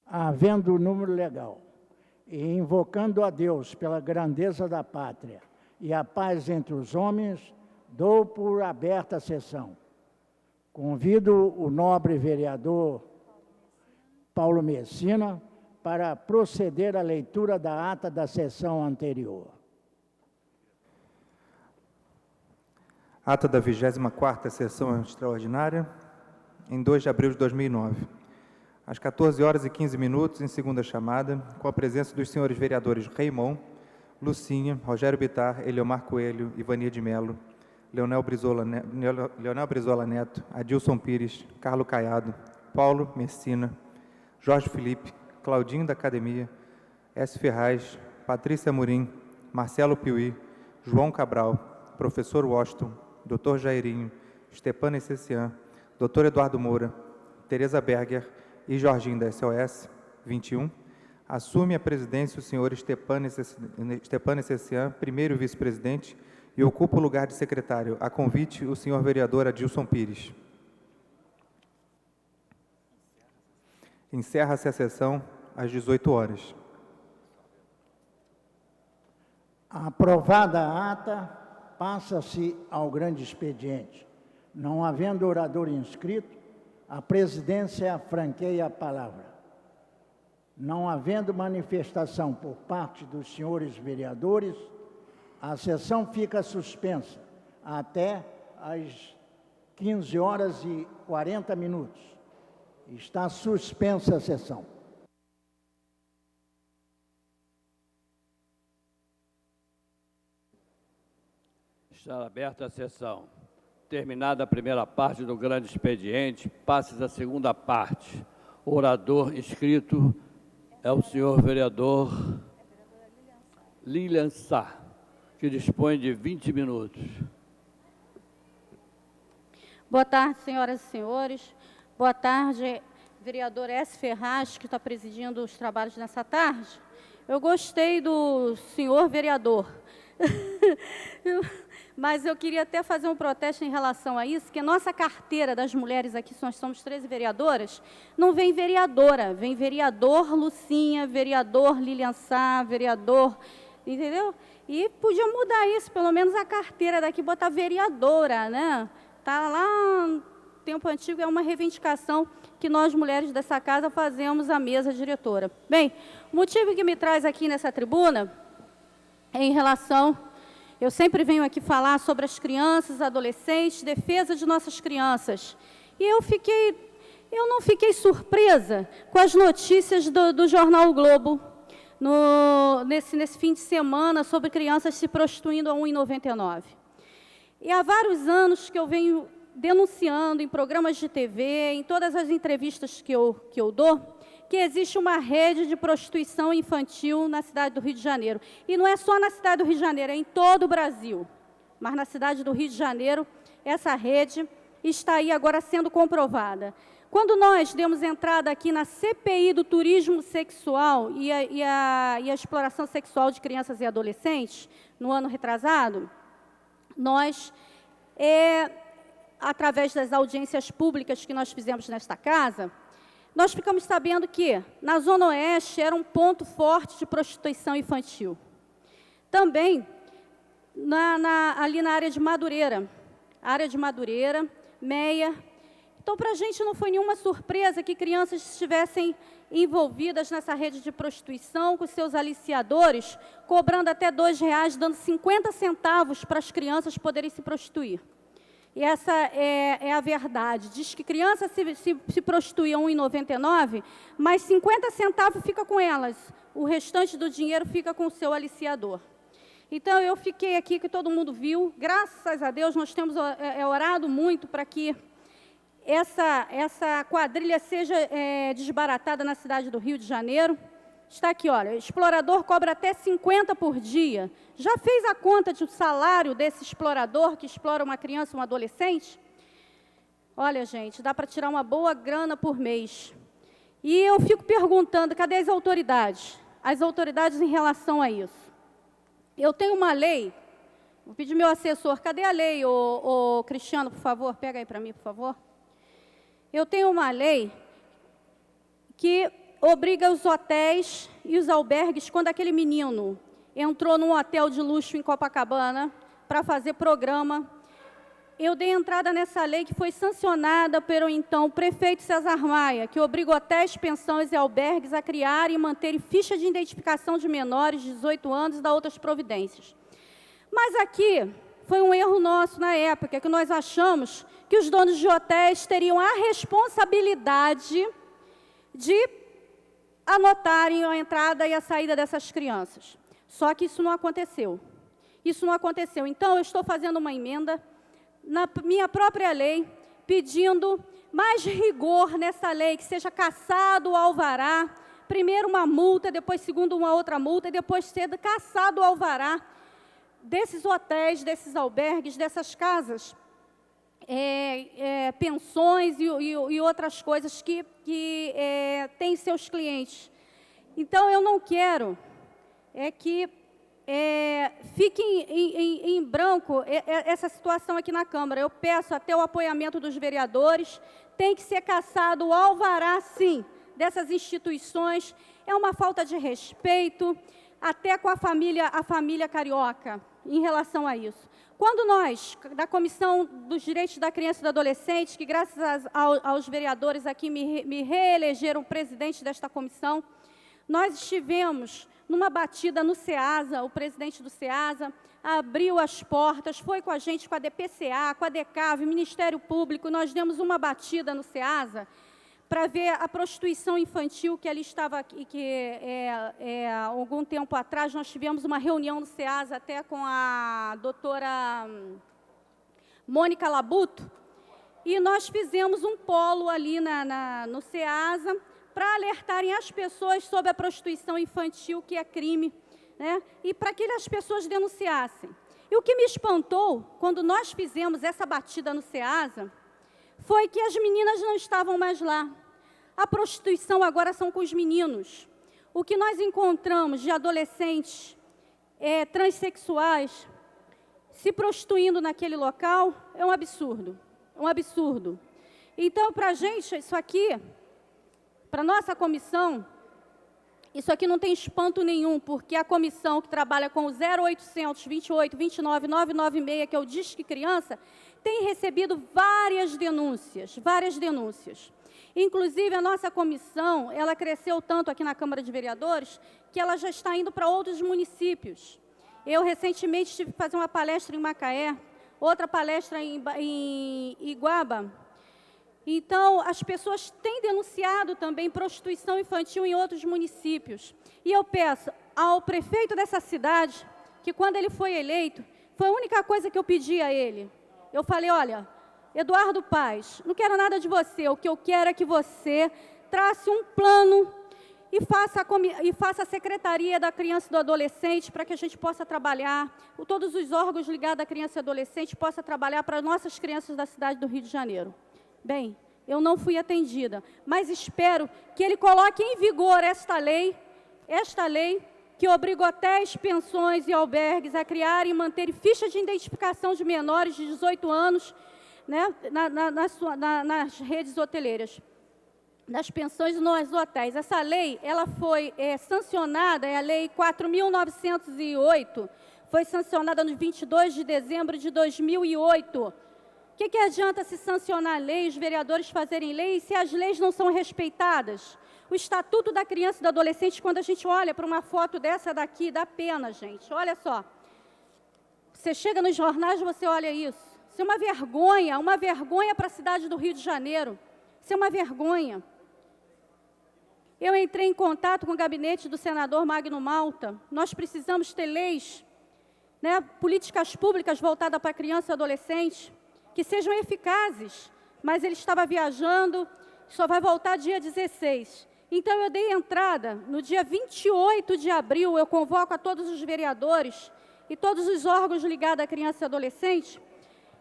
havendo o número legal, e invocando a Deus pela grandeza da pátria e a paz entre os homens, dou por aberta a sessão. Convido o nobre vereador Paulo Messina para proceder à leitura da ata da sessão anterior. Ata da 24ª sessão extraordinária, em 2 de abril de 2009. Às 14h15, em segunda chamada, com a presença dos senhores vereadores Raimon, Lucinha, Rogério Bittar, Eliomar Coelho, Ivania de Mello, Leonel Brizola Neto, Adilson Pires, Carlo Caiado, Paulo Messina, Jorge Felipe, Claudinho da Academia, S. Ferraz, Patrícia Amorim, Marcelo Piuí, João Cabral, Professor Washington, Dr. Jairinho, Stepan Essessian, Dr. Eduardo Moura, Tereza Berger e Jorginho da SOS 21, assume a presidência o senhor Stepan Essessian, primeiro vice-presidente, e ocupa o lugar de secretário, a convite, o senhor vereador Adilson Pires. Encerra-se a sessão às 18 horas. Aprovada a ata, passa-se ao grande expediente. Não havendo orador inscrito, a presidência franqueia a palavra. Não havendo manifestação por parte dos senhores vereadores, a sessão fica suspensa até às 15h40. Está suspensa a sessão. Está aberta a sessão. Terminada a primeira parte do grande expediente, passa-se a segunda parte. O orador inscrito é o senhor vereador Lilian Sá, que dispõe de 20 minutos. Boa tarde, senhoras e senhores. Boa tarde, vereador S. Ferraz, que está presidindo os trabalhos nessa tarde. Eu gostei do senhor vereador. Mas eu queria até fazer um protesto em relação a isso, que a nossa carteira das mulheres aqui, nós somos 13 vereadoras, não vem vereadora, vem vereador Lucinha, vereador Lilian Sá, vereador, entendeu? E podia mudar isso, pelo menos a carteira daqui, botar vereadora, né? Está lá, no tempo antigo, é uma reivindicação que nós, mulheres dessa casa, fazemos à mesa diretora. Bem, o motivo que me traz aqui nessa tribuna é em relação... Eu sempre venho aqui falar sobre as crianças, adolescentes, defesa de nossas crianças. E eu não fiquei surpresa com as notícias do jornal o Globo, nesse fim de semana, sobre crianças se prostituindo a R$ 1,99. E há vários anos que eu venho denunciando em programas de TV, em todas as entrevistas que eu dou, que existe uma rede de prostituição infantil na cidade do Rio de Janeiro. E não é só na cidade do Rio de Janeiro, é em todo o Brasil. Mas na cidade do Rio de Janeiro, essa rede está aí agora sendo comprovada. Quando nós demos entrada aqui na CPI do turismo sexual e a exploração sexual de crianças e adolescentes, no ano retrasado, nós, através das audiências públicas que nós fizemos nesta casa, nós ficamos sabendo que, na Zona Oeste, era um ponto forte de prostituição infantil. Também, ali na área de Madureira, Meia. Então, para a gente não foi nenhuma surpresa que crianças estivessem envolvidas nessa rede de prostituição, com seus aliciadores, cobrando até R$2, dando 50 centavos para as crianças poderem se prostituir. E essa é a verdade. Diz que criança se prostitui a R$ 1,99, mas 50 centavos fica com elas. O restante do dinheiro fica com o seu aliciador. Então, eu fiquei aqui, que todo mundo viu. Graças a Deus, nós temos orado muito para que essa quadrilha seja desbaratada na cidade do Rio de Janeiro. Está aqui, olha, explorador cobra até 50 por dia. Já fez a conta do salário desse explorador que explora uma criança, um adolescente? Olha, gente, dá para tirar uma boa grana por mês. E eu fico perguntando, cadê as autoridades? As autoridades em relação a isso. Eu tenho uma lei, vou pedir meu assessor, cadê a lei, ô Cristiano, por favor? Pega aí para mim, por favor. Eu tenho uma lei que obriga os hotéis e os albergues, quando aquele menino entrou num hotel de luxo em Copacabana para fazer programa, eu dei entrada nessa lei que foi sancionada pelo então prefeito César Maia, que obriga hotéis, pensões e albergues a criarem e manterem ficha de identificação de menores de 18 anos e dar outras providências. Mas aqui foi um erro nosso na época, que nós achamos que os donos de hotéis teriam a responsabilidade de anotarem a entrada e a saída dessas crianças. Só que isso não aconteceu. Isso não aconteceu. Então, eu estou fazendo uma emenda na minha própria lei, pedindo mais rigor nessa lei, que seja cassado o alvará, primeiro uma multa, depois segundo uma outra multa, e depois ser cassado o alvará desses hotéis, desses albergues, dessas casas, pensões e outras coisas que têm seus clientes. Então, eu não quero que fique em branco essa situação aqui na Câmara. Eu peço até o apoiamento dos vereadores, tem que ser cassado o alvará, sim, dessas instituições. É uma falta de respeito, até com a família carioca, em relação a isso. Quando nós, da Comissão dos Direitos da Criança e do Adolescente, que graças aos vereadores aqui me reelegeram presidente desta comissão, nós estivemos numa batida no SEASA, o presidente do SEASA abriu as portas, foi com a gente, com a DPCA, com a DECAV, Ministério Público, nós demos uma batida no SEASA para ver a prostituição infantil que ali estava, algum tempo atrás, nós tivemos uma reunião no SEASA até com a doutora Mônica Labuto, e nós fizemos um polo ali no SEASA, para alertarem as pessoas sobre a prostituição infantil, que é crime, né? E para que as pessoas denunciassem. E o que me espantou, quando nós fizemos essa batida no SEASA, foi que as meninas não estavam mais lá. A prostituição agora são com os meninos. O que nós encontramos de adolescentes transexuais se prostituindo naquele local é um absurdo. É um absurdo. Então, para a gente, isso aqui, para a nossa comissão, isso aqui não tem espanto nenhum, porque a comissão que trabalha com o 0800 28 29 996, que é o Disque Criança, tem recebido várias denúncias. Inclusive, a nossa comissão, ela cresceu tanto aqui na Câmara de Vereadores, que ela já está indo para outros municípios. Eu, recentemente, tive que fazer uma palestra em Macaé, outra palestra em Iguaba. Então, as pessoas têm denunciado também prostituição infantil em outros municípios. E eu peço ao prefeito dessa cidade, que quando ele foi eleito, foi a única coisa que eu pedi a ele. Eu falei, olha, Eduardo Paes, não quero nada de você, o que eu quero é que você trace um plano e faça a Secretaria da Criança e do Adolescente para que a gente possa trabalhar, todos os órgãos ligados à criança e adolescente possam trabalhar para nossas crianças da cidade do Rio de Janeiro. Bem, eu não fui atendida, mas espero que ele coloque em vigor esta lei que obriga hotéis, pensões e albergues a criarem e manterem ficha de identificação de menores de 18 anos, né, nas redes hoteleiras, nas pensões e nos hotéis. Essa lei, ela foi sancionada, é a Lei 4.908, foi sancionada no 22 de dezembro de 2008. O que adianta se sancionar a lei, os vereadores fazerem lei, se as leis não são respeitadas? O Estatuto da Criança e do Adolescente, quando a gente olha para uma foto dessa daqui, dá pena, gente. Olha só. Você chega nos jornais, você olha isso. Isso é uma vergonha para a cidade do Rio de Janeiro. Isso é uma vergonha. Eu entrei em contato com o gabinete do senador Magno Malta. Nós precisamos ter leis, né, políticas públicas voltadas para a criança e adolescente, que sejam eficazes, mas ele estava viajando, só vai voltar dia 16. Então, eu dei entrada, no dia 28 de abril, eu convoco a todos os vereadores e todos os órgãos ligados à criança e adolescente,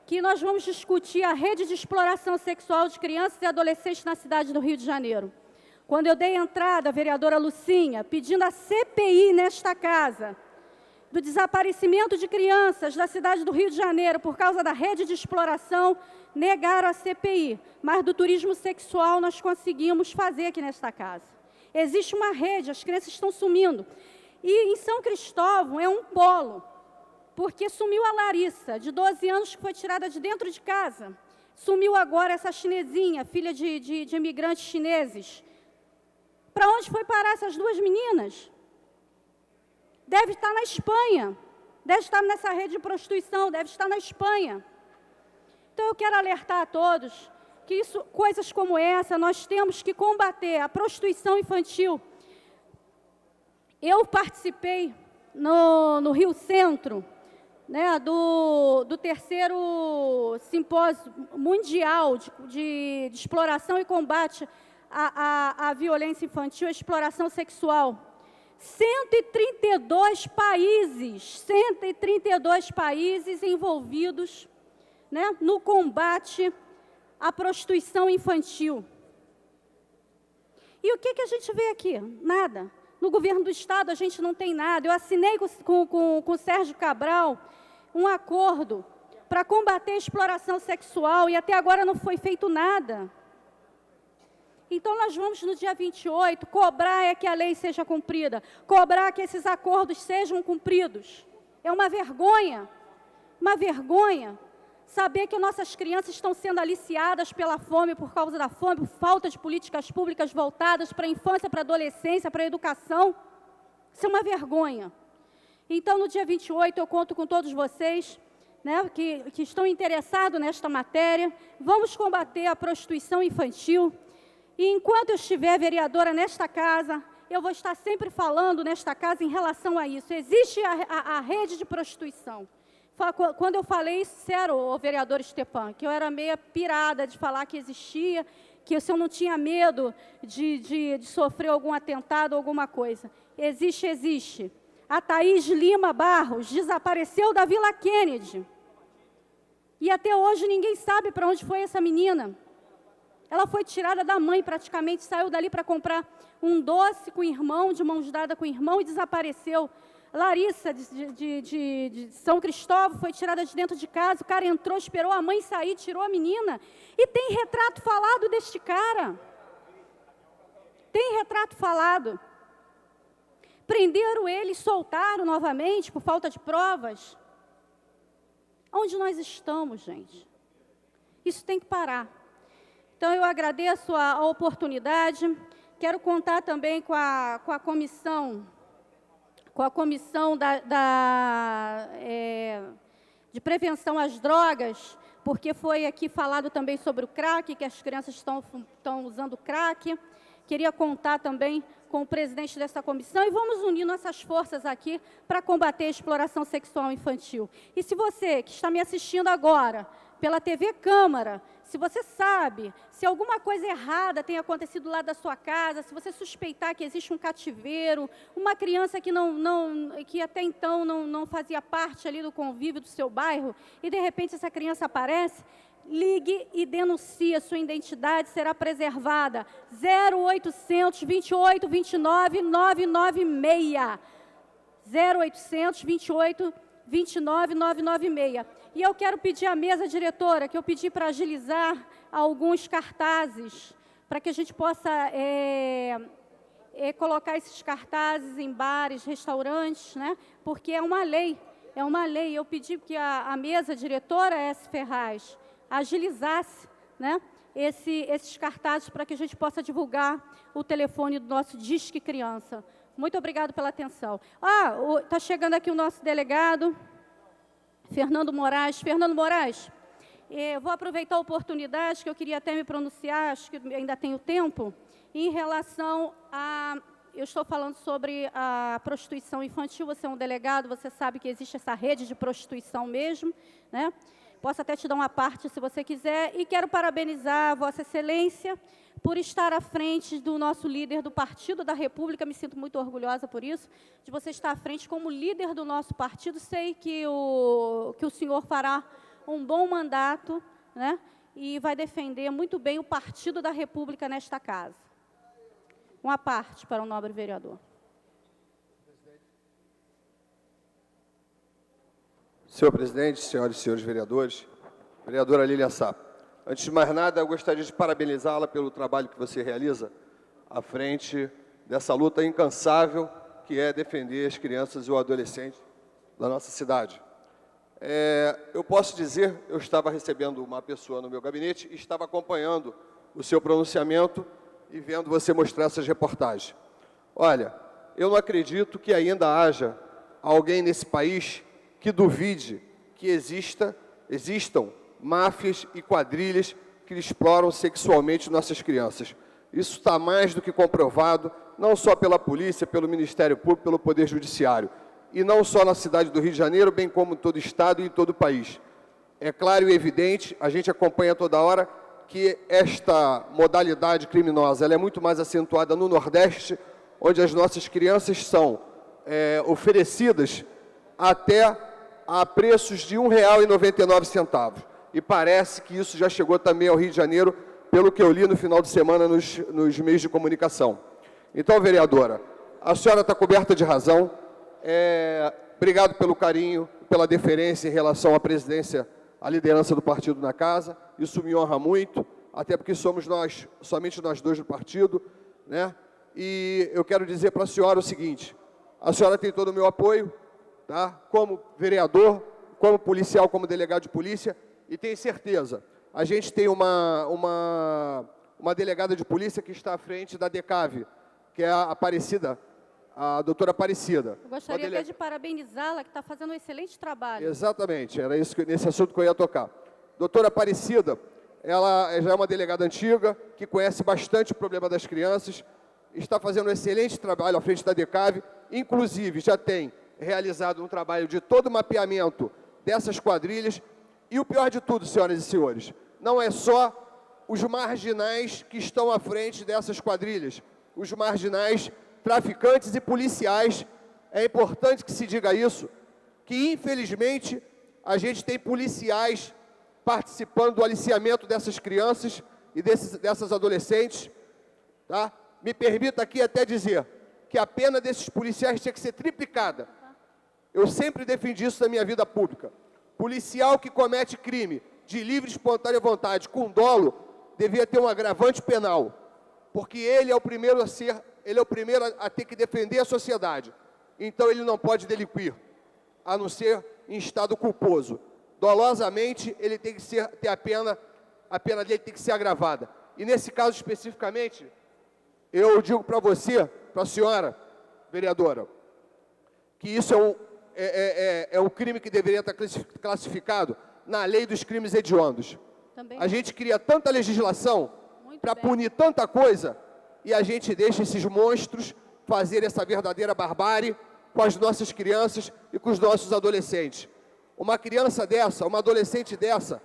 que nós vamos discutir a rede de exploração sexual de crianças e adolescentes na cidade do Rio de Janeiro. Quando eu dei entrada, a vereadora Lucinha, pedindo a CPI nesta casa, do desaparecimento de crianças da cidade do Rio de Janeiro por causa da rede de exploração, negaram a CPI, mas do turismo sexual nós conseguimos fazer aqui nesta casa. Existe uma rede, as crianças estão sumindo. E em São Cristóvão é um polo, porque sumiu a Larissa, de 12 anos, que foi tirada de dentro de casa. Sumiu agora essa chinesinha, filha de imigrantes chineses. Para onde foi parar essas duas meninas? Deve estar na Espanha, deve estar nessa rede de prostituição, deve estar na Espanha. Então, eu quero alertar a todos que coisas como essa, nós temos que combater a prostituição infantil. Eu participei no Rio Centro, né, do 3º Simpósio Mundial de Exploração e Combate à Violência Infantil e à Exploração Sexual. 132 países envolvidos, né, no combate à prostituição infantil. E o que a gente vê aqui? Nada. No governo do Estado a gente não tem nada. Eu assinei com o Sérgio Cabral um acordo para combater a exploração sexual e até agora não foi feito nada. Então, nós vamos, no dia 28, cobrar que a lei seja cumprida, cobrar que esses acordos sejam cumpridos. É uma vergonha saber que nossas crianças estão sendo aliciadas pela fome, por causa da fome, por falta de políticas públicas voltadas para a infância, para a adolescência, para a educação. Isso é uma vergonha. Então, no dia 28, eu conto com todos vocês, né, que estão interessados nesta matéria. Vamos combater a prostituição infantil. E enquanto eu estiver vereadora nesta casa, eu vou estar sempre falando nesta casa em relação a isso. Existe a rede de prostituição. Quando eu falei isso, sério, o vereador Stepan, que eu era meio pirada de falar que existia, que se eu não tinha medo de sofrer algum atentado, alguma coisa. Existe. A Thaís Lima Barros desapareceu da Vila Kennedy. E até hoje ninguém sabe para onde foi essa menina. Ela foi tirada da mãe praticamente, saiu dali para comprar um doce com o irmão, de mãos dadas com o irmão, e desapareceu. Larissa, de São Cristóvão, foi tirada de dentro de casa, o cara entrou, esperou a mãe sair, tirou a menina. E tem retrato falado deste cara. Tem retrato falado. Prenderam ele, soltaram novamente, por falta de provas. Onde nós estamos, gente? Isso tem que parar. Então, eu agradeço a oportunidade. Quero contar também com a comissão, de prevenção às drogas, porque foi aqui falado também sobre o crack, que as crianças estão usando crack. Queria contar também com o presidente dessa comissão e vamos unir nossas forças aqui para combater a exploração sexual infantil. E se você que está me assistindo agora, pela TV Câmara, se você sabe, se alguma coisa errada tem acontecido lá da sua casa, se você suspeitar que existe um cativeiro, uma criança que até então não fazia parte ali do convívio do seu bairro, e de repente essa criança aparece, ligue e denuncie, a sua identidade será preservada. 0800 28 29 996. 0800 28 29 996. E eu quero pedir à mesa diretora, que eu pedi para agilizar alguns cartazes, para que a gente possa colocar esses cartazes em bares, restaurantes, né? Porque é uma lei. Eu pedi que a mesa diretora, S. Ferraz, agilizasse, né, esses cartazes para que a gente possa divulgar o telefone do nosso Disque Criança. Muito obrigado pela atenção. Está chegando aqui o nosso delegado, Fernando Moraes. Fernando Moraes, vou aproveitar a oportunidade, que eu queria até me pronunciar, acho que ainda tenho tempo, em relação a... Eu estou falando sobre a prostituição infantil, você é um delegado, você sabe que existe essa rede de prostituição mesmo, né? Posso até te dar uma parte, se você quiser, e quero parabenizar a Vossa Excelência por estar à frente do nosso líder do Partido da República, me sinto muito orgulhosa por isso, de você estar à frente como líder do nosso partido. Sei que o senhor fará um bom mandato, né, e vai defender muito bem o Partido da República nesta casa. Uma parte para o nobre vereador. Senhor presidente, senhoras e senhores vereadores, vereadora Lilian Sá, antes de mais nada, eu gostaria de parabenizá-la pelo trabalho que você realiza à frente dessa luta incansável que é defender as crianças e o adolescente da nossa cidade. Eu posso dizer, eu estava recebendo uma pessoa no meu gabinete e estava acompanhando o seu pronunciamento e vendo você mostrar essas reportagens. Olha, eu não acredito que ainda haja alguém nesse país que duvide que existam máfias e quadrilhas que exploram sexualmente nossas crianças. Isso está mais do que comprovado, não só pela polícia, pelo Ministério Público, pelo Poder Judiciário. E não só na cidade do Rio de Janeiro, bem como em todo o estado e em todo o país. É claro e evidente, a gente acompanha toda hora, que esta modalidade criminosa ela é muito mais acentuada no Nordeste, onde as nossas crianças são oferecidas até a preços de R$ 1,99. E parece que isso já chegou também ao Rio de Janeiro, pelo que eu li no final de semana nos meios de comunicação. Então, vereadora, a senhora está coberta de razão. Obrigado pelo carinho, pela deferência em relação à presidência, à liderança do partido na casa. Isso me honra muito, até porque somos somente nós dois do partido, né? E eu quero dizer para a senhora o seguinte: a senhora tem todo o meu apoio, tá? Como vereador, como policial, como delegado de polícia, e tenho certeza, a gente tem uma delegada de polícia que está à frente da DECAV, que é a doutora Aparecida. Eu gostaria até de parabenizá-la, que está fazendo um excelente trabalho. Exatamente, era nesse assunto que eu ia tocar. Doutora Aparecida, ela já é uma delegada antiga, que conhece bastante o problema das crianças, está fazendo um excelente trabalho à frente da DECAV, inclusive já tem realizado um trabalho de todo o mapeamento dessas quadrilhas, e o pior de tudo, senhoras e senhores, não é só os marginais que estão à frente dessas quadrilhas, os marginais traficantes e policiais, é importante que se diga isso, que infelizmente a gente tem policiais participando do aliciamento dessas crianças e dessas adolescentes, tá? Me permita aqui até dizer que a pena desses policiais tinha que ser triplicada. Eu sempre defendi isso na minha vida pública. Policial que comete crime de livre e espontânea vontade, com dolo, devia ter um agravante penal, porque ele é o primeiro a ter que defender a sociedade. Então ele não pode delinquir, a não ser em estado culposo. Dolosamente, ele tem que ter a pena dele tem que ser agravada. E nesse caso especificamente, eu digo para você, para a senhora, vereadora, que isso é um crime que deveria estar classificado na lei dos crimes hediondos. Também. A gente cria tanta legislação para punir tanta coisa, e a gente deixa esses monstros fazer essa verdadeira barbárie com as nossas crianças e com os nossos adolescentes. Uma criança dessa, uma adolescente dessa,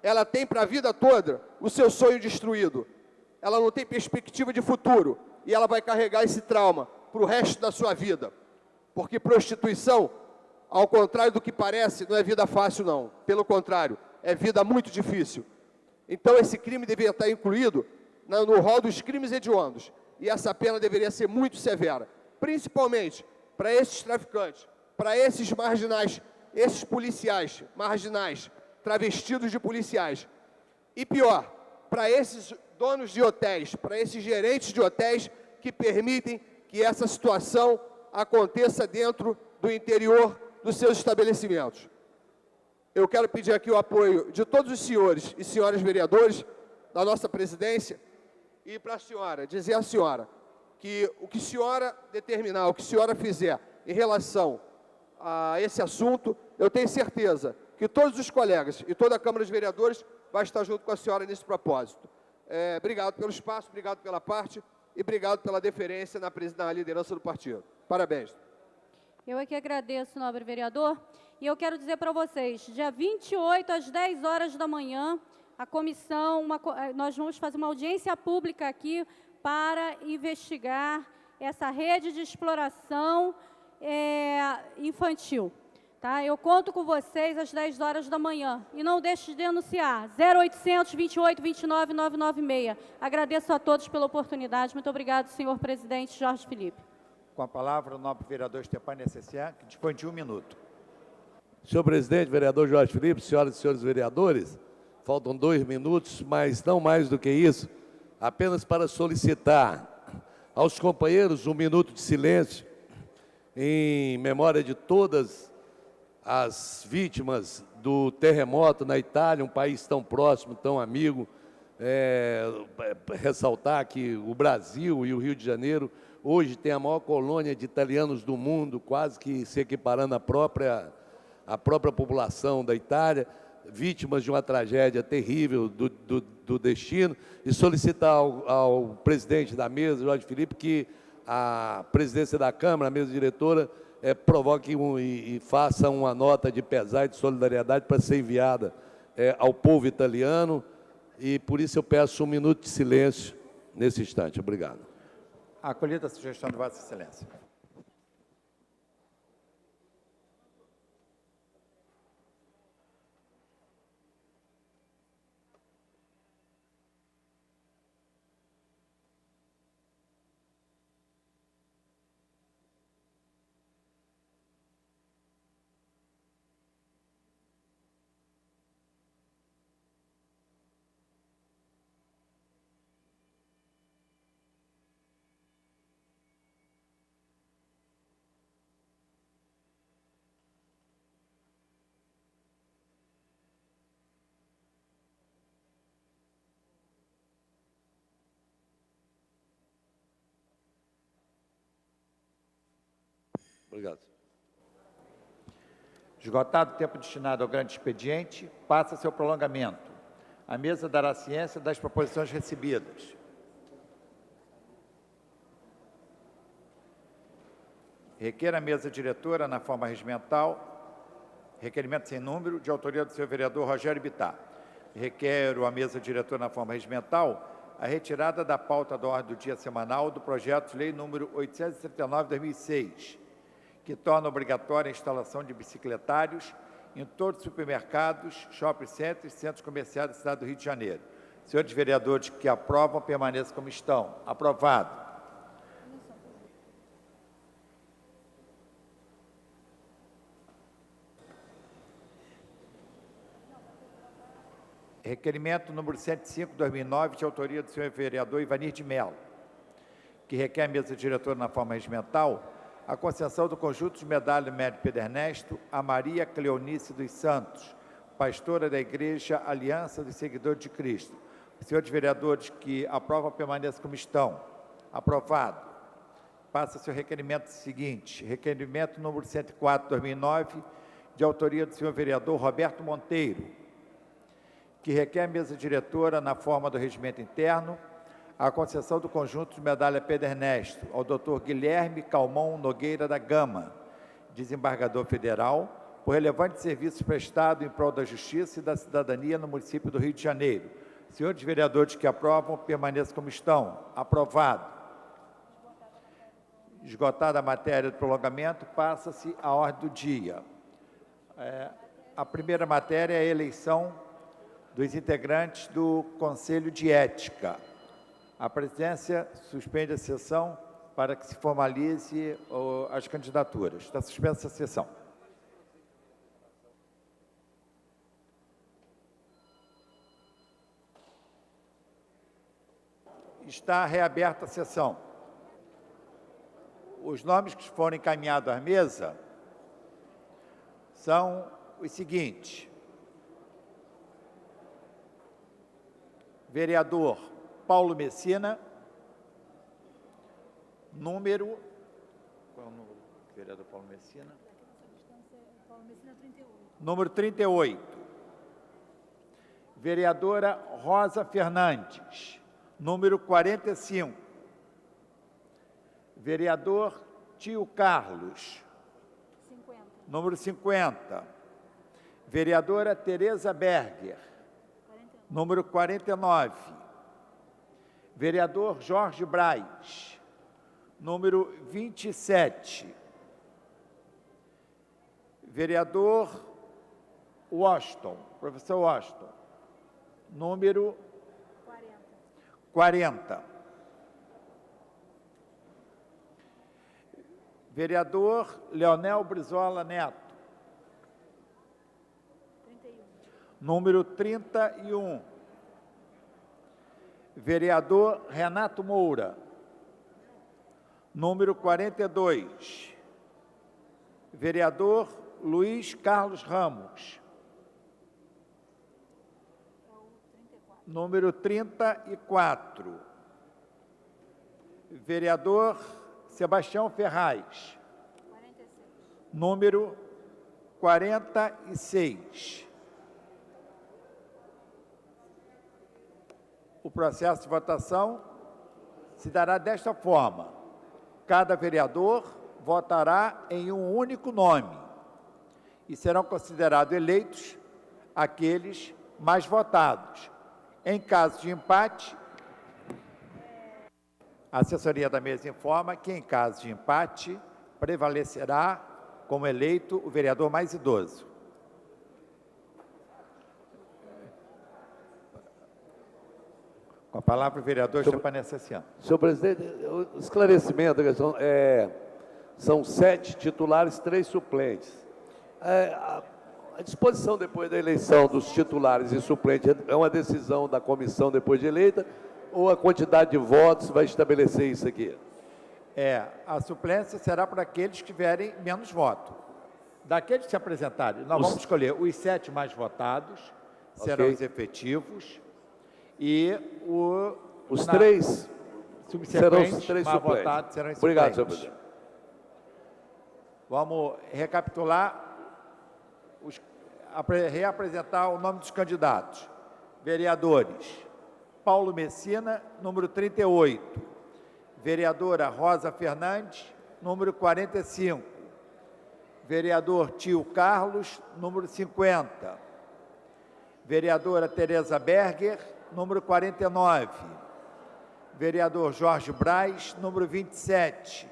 ela tem para a vida toda o seu sonho destruído. Ela não tem perspectiva de futuro e ela vai carregar esse trauma para o resto da sua vida. Porque prostituição, ao contrário do que parece, não é vida fácil não. Pelo contrário, é vida muito difícil. Então esse crime deveria estar incluído no rol dos crimes hediondos. E essa pena deveria ser muito severa. Principalmente para esses traficantes, para esses marginais, esses policiais marginais, travestidos de policiais. E pior, para esses donos de hotéis, para esses gerentes de hotéis que permitem que essa situação aconteça dentro do interior dos seus estabelecimentos. Eu quero pedir aqui o apoio de todos os senhores e senhoras vereadores da nossa presidência e para a senhora, dizer à senhora que o que a senhora determinar, o que a senhora fizer em relação a esse assunto, eu tenho certeza que todos os colegas e toda a Câmara de Vereadores vai estar junto com a senhora nesse propósito. Obrigado pelo espaço, obrigado pela parte e obrigado pela deferência na liderança do partido. Parabéns. Eu é que agradeço, nobre vereador, e eu quero dizer para vocês, dia 28, às 10 horas da manhã, a comissão, nós vamos fazer uma audiência pública aqui para investigar essa rede de exploração infantil. Tá? Eu conto com vocês às 10 horas da manhã. E não deixe de denunciar, 0800 28 29 996. Agradeço a todos pela oportunidade. Muito obrigado, senhor presidente Jorge Felipe. Com a palavra, o nobre vereador Stepani Essessian, que dispõe de 1 minuto. Senhor presidente, vereador Jorge Felipe, senhoras e senhores vereadores, faltam 2 minutos, mas não mais do que isso, apenas para solicitar Aos companheiros, um minuto de silêncio em memória de todas as vítimas do terremoto na Itália, um país tão próximo, tão amigo. Ressaltar que o Brasil e o Rio de Janeiro hoje tem a maior colônia de italianos do mundo, quase que se equiparando à própria população da Itália, vítimas de uma tragédia terrível do destino, e solicitar ao presidente da mesa, Jorge Felipe, que a presidência da Câmara, a mesa diretora, provoque e faça uma nota de pesar e de solidariedade para ser enviada ao povo italiano, e por isso eu peço um minuto de silêncio nesse instante. Obrigado. Acolhida a sugestão de Vossa Excelência. Obrigado. Esgotado o tempo destinado ao grande expediente, passa seu prolongamento. A mesa dará ciência das proposições recebidas. Requer a mesa diretora, na forma regimental, requerimento sem número, de autoria do senhor vereador Rogério Bittar. Requero a mesa diretora, na forma regimental, a retirada da pauta da ordem do dia semanal do projeto de lei número 839/2006, que torna obrigatória a instalação de bicicletários em todos os supermercados, shopping centers e centros comerciais da cidade do Rio de Janeiro. Senhores vereadores que aprovam, permaneçam como estão. Aprovado. Requerimento número 105/2009, de autoria do senhor vereador Ivanir de Mello, que requer a mesa diretora, na forma regimental, a concessão do conjunto de medalha Médio Pedro Ernesto a Maria Cleonice dos Santos, pastora da Igreja Aliança dos Seguidores de Cristo. Os senhores vereadores que aprovam, permaneçam como estão. Aprovado. Passa-se o requerimento seguinte. Requerimento número 104/2009, de autoria do senhor vereador Roberto Monteiro, que requer a mesa diretora, na forma do regimento interno, a concessão do conjunto de medalha Pedro Ernesto ao Dr. Guilherme Calmon Nogueira da Gama, desembargador federal, por relevante serviço prestado em prol da justiça e da cidadania no município do Rio de Janeiro. Senhores vereadores que aprovam, permaneçam como estão. Aprovado. Esgotada a matéria do prolongamento, passa-se à ordem do dia. A primeira matéria é a eleição dos integrantes do Conselho de Ética. A presidência suspende a sessão para que se formalize as candidaturas. Está suspensa a sessão. Está reaberta a sessão. Os nomes que foram encaminhados à mesa são os seguintes: vereador Paulo Messina, número... Qual é o número do vereador Paulo Messina? Número 38. Vereadora Rosa Fernandes, número 45. Vereador Tio Carlos, 50. Número 50. Vereadora Tereza Berger, 49. Número 49. Vereador Jorge Braz, número 27. Vereador Washington, professor Washington, número 40. Vereador Leonel Brizola Neto, 31. Número 31. Vereador Renato Moura, Número 42, vereador Luiz Carlos Ramos. Número 34, vereador Sebastião Ferraz. Número 46. O processo de votação se dará desta forma: cada vereador votará em um único nome e serão considerados eleitos aqueles mais votados. Em caso de empate, a assessoria da mesa informa que, em caso de empate, prevalecerá como eleito o vereador mais idoso. Com a palavra, o vereador Stepanel Sassiano. Senhor presidente, o esclarecimento, são 7 titulares, 3 suplentes. A disposição depois da eleição dos titulares e suplentes é uma decisão da comissão depois de eleita, ou a quantidade de votos vai estabelecer isso aqui? A suplência será para aqueles que tiverem menos voto. Daqueles que se apresentarem, nós vamos escolher os 7 mais votados, serão os efetivos, e os 3 subsequentes serão os 3 mais suplentes. votados serão os Obrigado, suplentes. senhor presidente. Vamos recapitular, reapresentar o nome dos candidatos. Vereadores: Paulo Messina, número 38. Vereadora Rosa Fernandes, número 45. Vereador Tio Carlos, número 50. Vereadora Tereza Berger, número 49. Vereador Jorge Braz, número 27.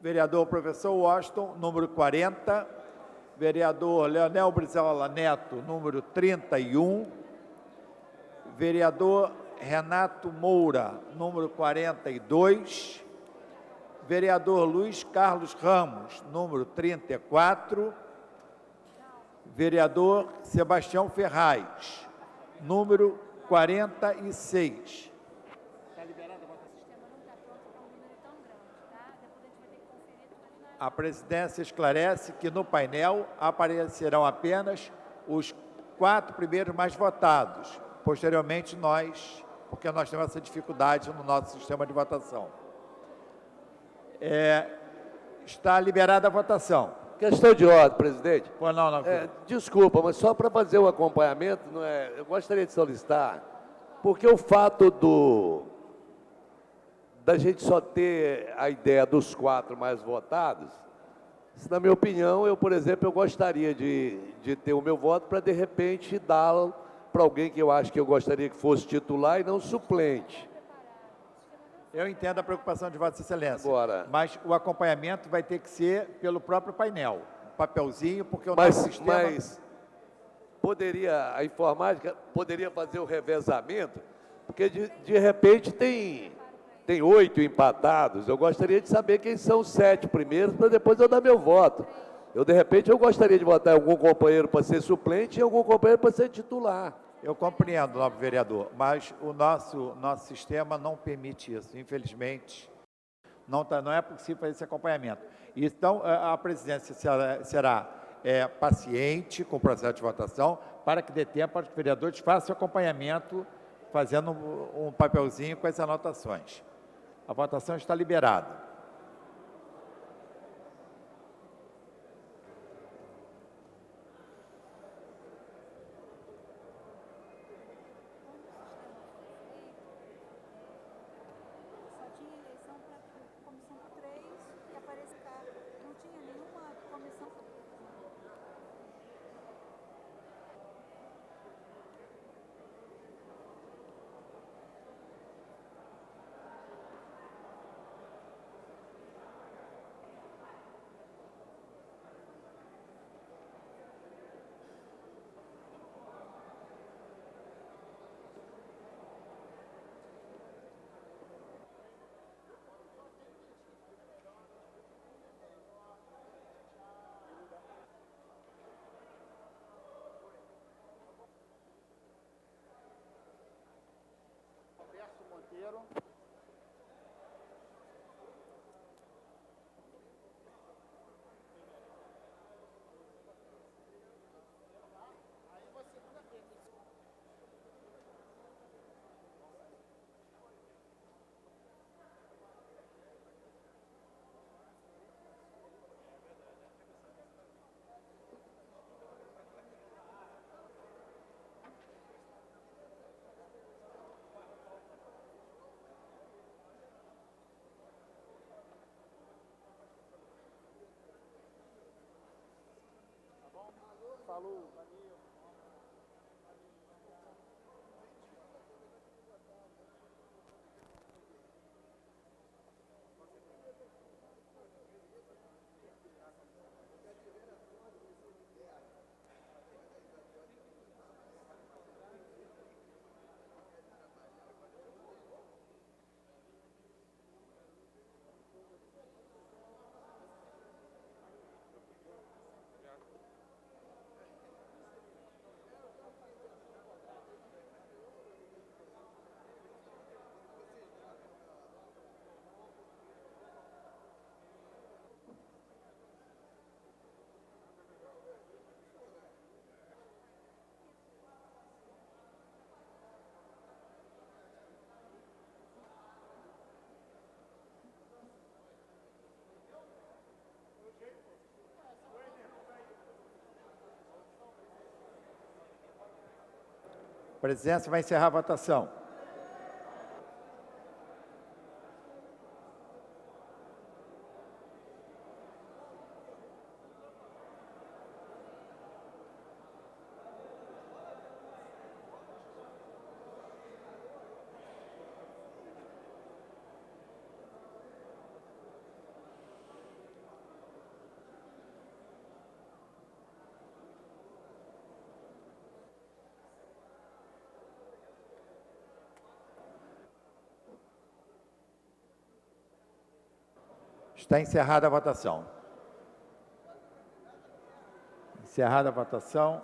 Vereador Professor Washington, número 40. Vereador Leonel Brizola Neto, número 31. Vereador Renato Moura, número 42. Vereador Luiz Carlos Ramos, número 34. Vereador Sebastião Ferraz, número 46. A presidência esclarece que no painel aparecerão apenas os 4 primeiros mais votados. Posteriormente, porque nós temos essa dificuldade no nosso sistema de votação. Está liberada a votação. Questão de ordem, presidente. Não. Desculpa, mas só para fazer o acompanhamento, eu gostaria de solicitar, porque o fato da gente só ter a ideia dos 4 mais votados, na minha opinião, por exemplo, eu gostaria de ter o meu voto para, de repente, dá-lo para alguém que eu acho que eu gostaria que fosse titular e não suplente. Eu entendo a preocupação de Vossa Excelência, Agora, mas o acompanhamento vai ter que ser pelo próprio painel. Papelzinho, porque o nosso sistema... Mas a informática poderia fazer o revezamento, porque de repente tem 8 empatados. Eu gostaria de saber quem são os 7 primeiros, para depois eu dar meu voto. De repente, eu gostaria de votar em algum companheiro para ser suplente e algum companheiro para ser titular. Eu compreendo, nobre vereador, mas o nosso sistema não permite isso. Infelizmente, não é possível fazer esse acompanhamento. Então, a presidência será paciente com o processo de votação, para que dê tempo para que os vereadores façam o acompanhamento, fazendo um papelzinho com as anotações. A votação está liberada. A presidência vai encerrar a votação. Está encerrada a votação. Encerrada a votação.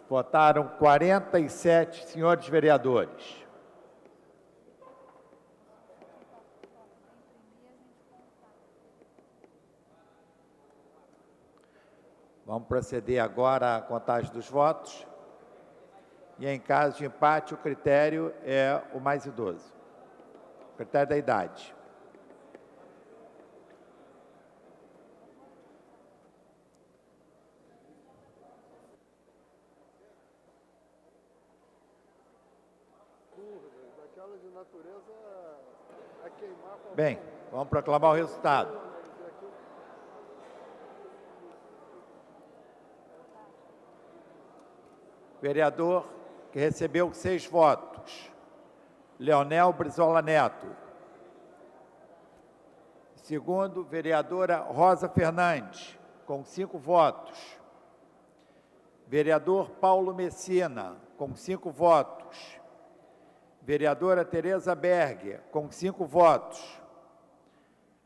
Votaram 47 senhores vereadores. Vamos proceder agora à contagem dos votos. E em caso de empate, o critério é o mais idoso. O critério da idade. Bem, vamos proclamar o resultado. Vereador que recebeu 6 votos, Leonel Brizola Neto. Segundo, vereadora Rosa Fernandes, com 5 votos. Vereador Paulo Messina, com 5 votos. Vereadora Tereza Berger, com 5 votos.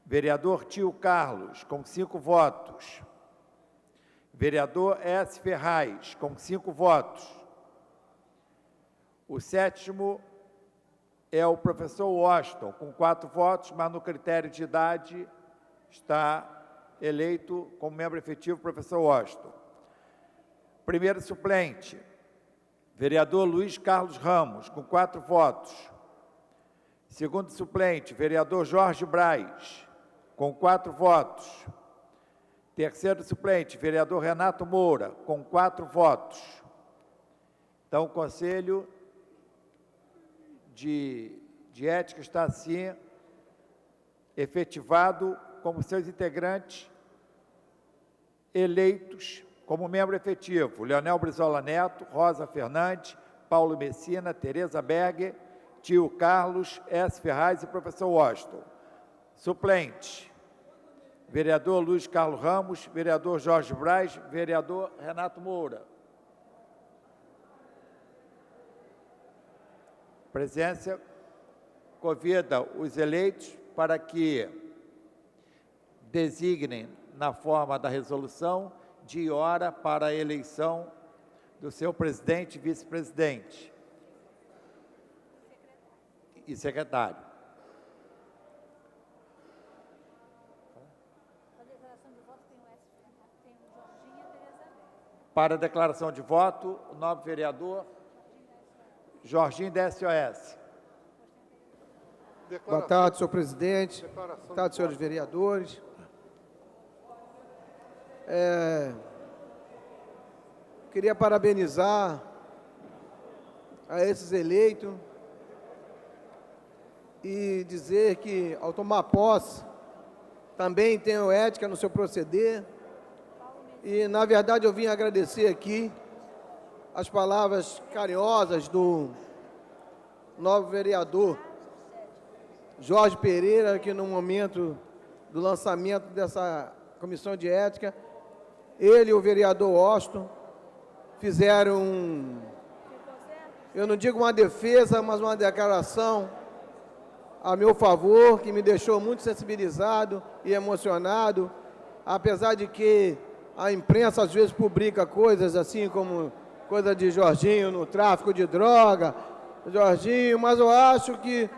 Vereador Tio Carlos, com 5 votos. Vereador S. Ferraz, com 5 votos. O 7º é o professor Washington, com 4 votos, mas no critério de idade está eleito como membro efetivo o professor Washington. Primeiro suplente, vereador Luiz Carlos Ramos, com 4 votos. Segundo suplente, vereador Jorge Braz, com 4 votos. Terceiro suplente, vereador Renato Moura, com 4 votos. Então, o Conselho de Ética está, assim, efetivado como seus integrantes eleitos como membro efetivo. Leonel Brizola Neto, Rosa Fernandes, Paulo Messina, Tereza Berger, Tio Carlos, S. Ferraz e professor Washington. Suplente, vereador Luiz Carlos Ramos, vereador Jorge Braz, vereador Renato Moura. A presidência convida os eleitos para que designem, na forma da resolução, dia e hora para a eleição do seu presidente e vice-presidente e secretário. Para a declaração de voto, o novo vereador Jorginho da SOS. Boa tarde, senhor presidente. Boa tarde, senhores vereadores. Queria parabenizar a esses eleitos e dizer que, ao tomar posse, também tenho ética no seu proceder. E, na verdade, eu vim agradecer aqui as palavras carinhosas do novo vereador Jorge Pereira, que no momento do lançamento dessa comissão de ética, ele e o vereador Austin fizeram, eu não digo uma defesa, mas uma declaração a meu favor, que me deixou muito sensibilizado e emocionado, apesar de que a imprensa às vezes publica coisas assim como coisa de Jorginho no tráfico de droga, Jorginho, mas eu acho que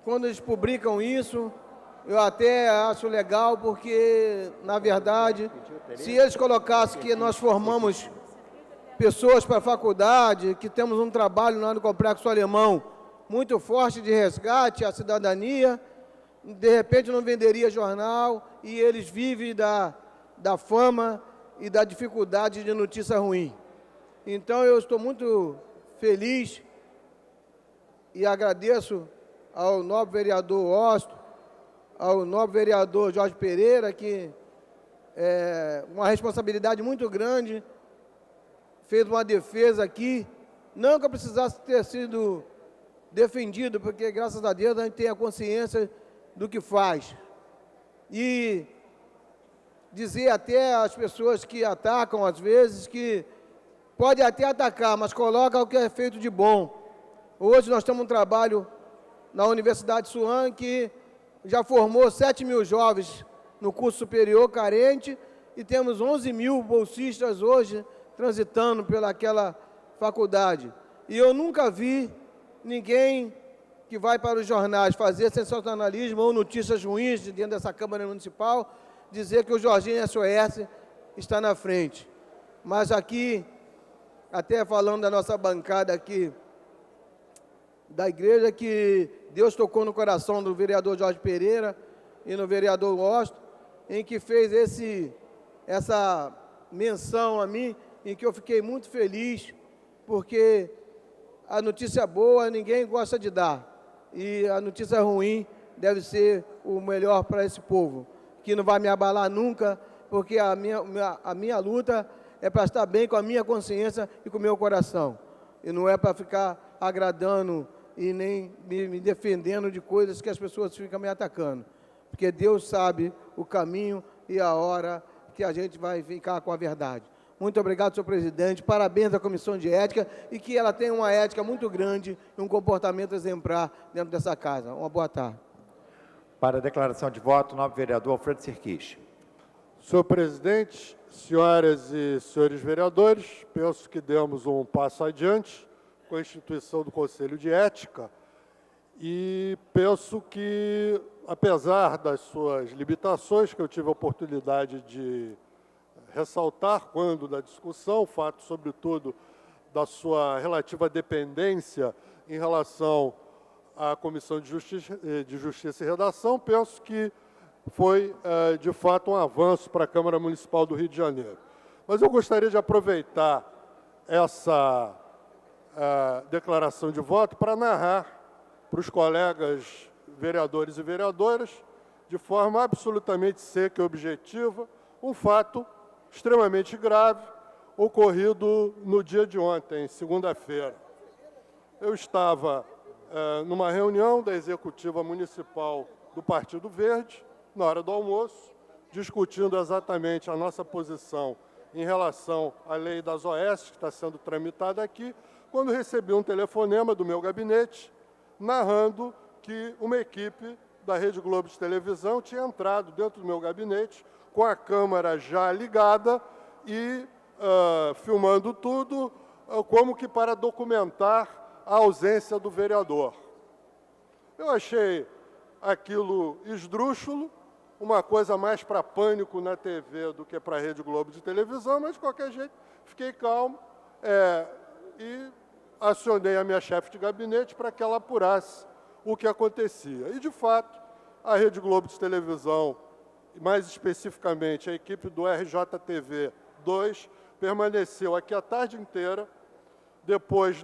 quando eles publicam isso, eu até acho legal, porque, na verdade, se eles colocassem que nós formamos pessoas para a faculdade, que temos um trabalho lá no Complexo Alemão muito forte de resgate à cidadania, de repente não venderia jornal, e eles vivem da fama e da dificuldade de notícia ruim. Então, eu estou muito feliz e agradeço ao novo vereador Austin, ao novo vereador Jorge Pereira, que é uma responsabilidade muito grande, fez uma defesa aqui, não que eu precisasse ter sido defendido, porque, graças a Deus, a gente tem a consciência do que faz. E dizer até às pessoas que atacam, às vezes, que pode até atacar, mas coloca o que é feito de bom. Hoje nós temos um trabalho na Universidade Suan, que já formou 7 mil jovens no curso superior carente, e temos 11 mil bolsistas hoje transitando pelaquela faculdade. E eu nunca vi ninguém que vai para os jornais fazer sensacionalismo ou notícias ruins de dentro dessa Câmara Municipal, dizer que o Jorginho SOS está na frente. Mas aqui, até falando da nossa bancada aqui, da igreja, que Deus tocou no coração do vereador Jorge Pereira e no vereador Austin, em que fez essa menção a mim, em que eu fiquei muito feliz, porque a notícia boa ninguém gosta de dar, e a notícia ruim deve ser o melhor para esse povo, que não vai me abalar nunca, porque a minha luta é para estar bem com a minha consciência e com o meu coração, e não é para ficar agradando e nem me defendendo de coisas que as pessoas ficam me atacando, porque Deus sabe o caminho e a hora que a gente vai ficar com a verdade. Muito obrigado, senhor presidente, parabéns à Comissão de Ética, e que ela tenha uma ética muito grande e um comportamento exemplar dentro dessa casa. Uma boa tarde. Para a declaração de voto, o novo vereador Alfredo Sirquis. Senhor presidente, senhoras e senhores vereadores, penso que demos um passo adiante com a instituição do Conselho de Ética, e penso que, apesar das suas limitações, que eu tive a oportunidade de ressaltar quando da discussão, o fato, sobretudo, da sua relativa dependência em relação à Comissão de Justiça e Redação, penso que foi, de fato, um avanço para a Câmara Municipal do Rio de Janeiro. Mas eu gostaria de aproveitar essa declaração de voto para narrar para os colegas vereadores e vereadoras, de forma absolutamente seca e objetiva, um fato extremamente grave, ocorrido no dia de ontem, segunda-feira. Eu estava numa reunião da Executiva Municipal do Partido Verde, na hora do almoço, discutindo exatamente a nossa posição em relação à lei das OS, que está sendo tramitada aqui, quando recebi um telefonema do meu gabinete, narrando que uma equipe da Rede Globo de televisão tinha entrado dentro do meu gabinete, com a câmera já ligada e filmando tudo, como que para documentar a ausência do vereador. Eu achei aquilo esdrúxulo, uma coisa mais para pânico na TV do que para a Rede Globo de televisão, mas, de qualquer jeito, fiquei calmo e acionei a minha chefe de gabinete para que ela apurasse o que acontecia. E, de fato, a Rede Globo de televisão, mais especificamente a equipe do RJTV 2, permaneceu aqui a tarde inteira. Depois,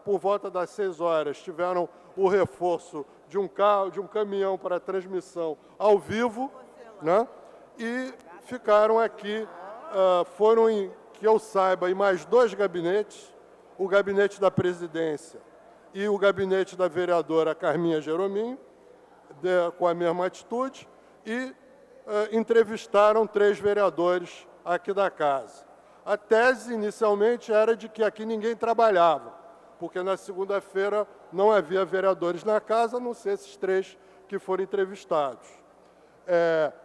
por volta das 6 horas, tiveram o reforço de um caminhão para transmissão ao vivo, né? E ficaram aqui, foram que eu saiba, e mais 2 gabinetes, o gabinete da presidência e o gabinete da vereadora Carminha Jerominho, com a mesma atitude, e entrevistaram 3 vereadores aqui da casa. A tese, inicialmente, era de que aqui ninguém trabalhava, porque na segunda-feira não havia vereadores na casa, a não ser esses 3 que foram entrevistados.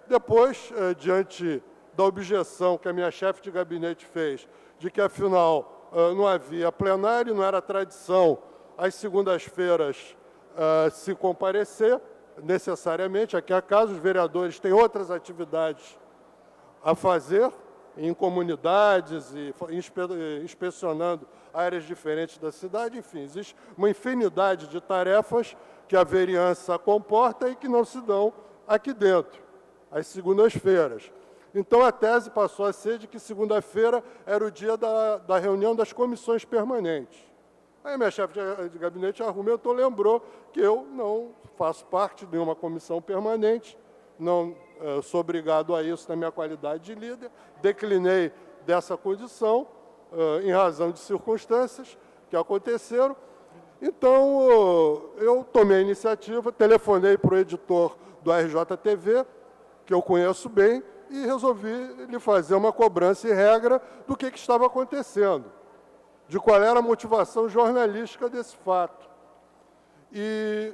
Depois, diante da objeção que a minha chefe de gabinete fez, de que, afinal, não havia plenário, não era tradição às segundas-feiras se comparecer, necessariamente, aqui a casa, os vereadores têm outras atividades a fazer, em comunidades e inspecionando áreas diferentes da cidade, enfim, existe uma infinidade de tarefas que a vereança comporta e que não se dão aqui dentro, às segundas-feiras. Então, a tese passou a ser de que segunda-feira era o dia da reunião das comissões permanentes. Aí minha chefe de gabinete argumentou, lembrou que eu não faço parte de nenhuma comissão permanente, não sou obrigado a isso na minha qualidade de líder, declinei dessa condição em razão de circunstâncias que aconteceram. Então, eu tomei a iniciativa, telefonei para o editor do RJTV, que eu conheço bem, e resolvi lhe fazer uma cobrança em regra do que estava acontecendo, de qual era a motivação jornalística desse fato. E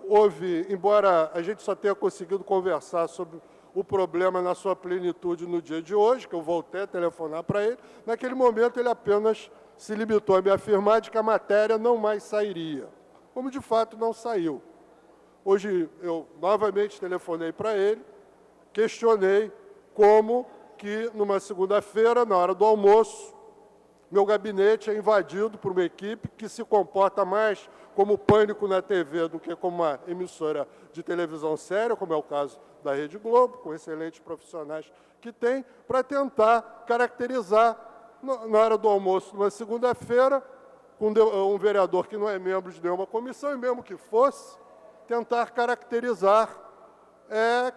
houve, embora a gente só tenha conseguido conversar sobre o problema na sua plenitude no dia de hoje, que eu voltei a telefonar para ele, naquele momento ele apenas se limitou a me afirmar de que a matéria não mais sairia, como de fato não saiu. Hoje eu novamente telefonei para ele, questionei como que numa segunda-feira, na hora do almoço, meu gabinete é invadido por uma equipe que se comporta mais como Pânico na TV do que como uma emissora de televisão séria, como é o caso da Rede Globo, com excelentes profissionais que tem, para tentar caracterizar, na hora do almoço, numa segunda-feira, com um vereador que não é membro de nenhuma comissão, e mesmo que fosse, tentar caracterizar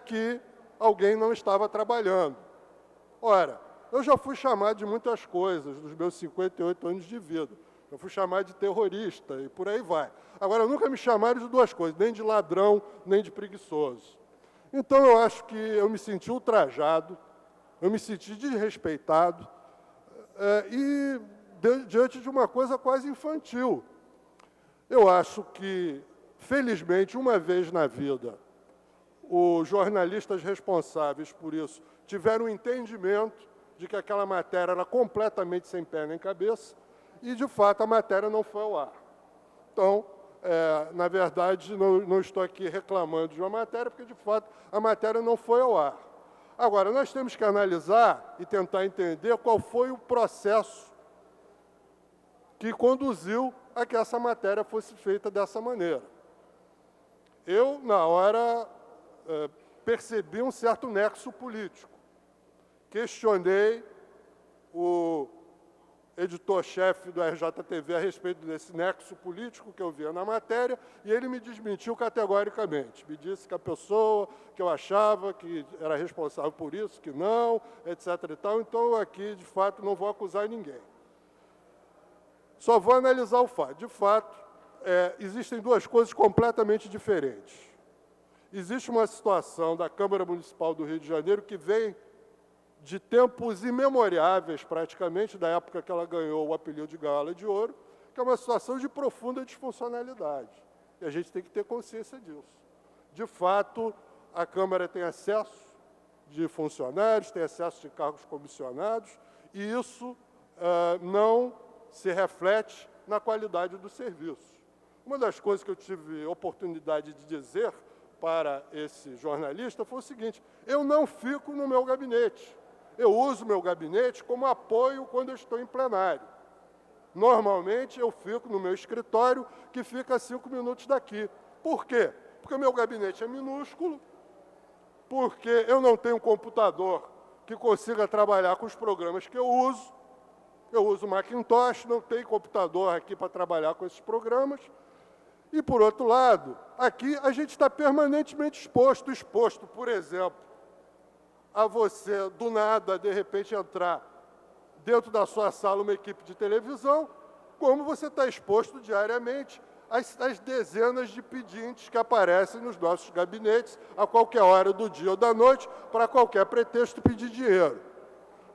que alguém não estava trabalhando. Ora, eu já fui chamado de muitas coisas nos meus 58 anos de vida. Eu fui chamado de terrorista e por aí vai. Agora, nunca me chamaram de 2 coisas, nem de ladrão, nem de preguiçoso. Então, eu acho que eu me senti ultrajado, eu me senti desrespeitado e diante de uma coisa quase infantil. Eu acho que, felizmente, uma vez na vida, os jornalistas responsáveis por isso tiveram um entendimento de que aquela matéria era completamente sem pé nem cabeça, e, de fato, a matéria não foi ao ar. Então, na verdade, não estou aqui reclamando de uma matéria, porque, de fato, a matéria não foi ao ar. Agora, nós temos que analisar e tentar entender qual foi o processo que conduziu a que essa matéria fosse feita dessa maneira. Eu, na hora, percebi um certo nexo político. Questionei o editor-chefe do RJTV a respeito desse nexo político que eu via na matéria, e ele me desmentiu categoricamente. Me disse que a pessoa que eu achava que era responsável por isso, que não, etc. e tal. Então, eu aqui, de fato, não vou acusar ninguém. Só vou analisar o fato. De fato, existem 2 coisas completamente diferentes. Existe uma situação da Câmara Municipal do Rio de Janeiro que vem de tempos imemoriáveis, praticamente, da época que ela ganhou o apelido de Gala de Ouro, que é uma situação de profunda disfuncionalidade. E a gente tem que ter consciência disso. De fato, a Câmara tem excesso de funcionários, tem excesso de cargos comissionados, e isso não se reflete na qualidade do serviço. Uma das coisas que eu tive oportunidade de dizer para esse jornalista foi o seguinte: eu não fico no meu gabinete. Eu uso o meu gabinete como apoio quando eu estou em plenário. Normalmente, eu fico no meu escritório, que fica a 5 minutos daqui. Por quê? Porque o meu gabinete é minúsculo, porque eu não tenho um computador que consiga trabalhar com os programas que eu uso. Eu uso Macintosh, não tenho computador aqui para trabalhar com esses programas. E, por outro lado, aqui a gente está permanentemente exposto, por exemplo, a você, do nada, de repente, entrar dentro da sua sala uma equipe de televisão, como você está exposto diariamente às dezenas de pedintes que aparecem nos nossos gabinetes a qualquer hora do dia ou da noite, para qualquer pretexto pedir dinheiro.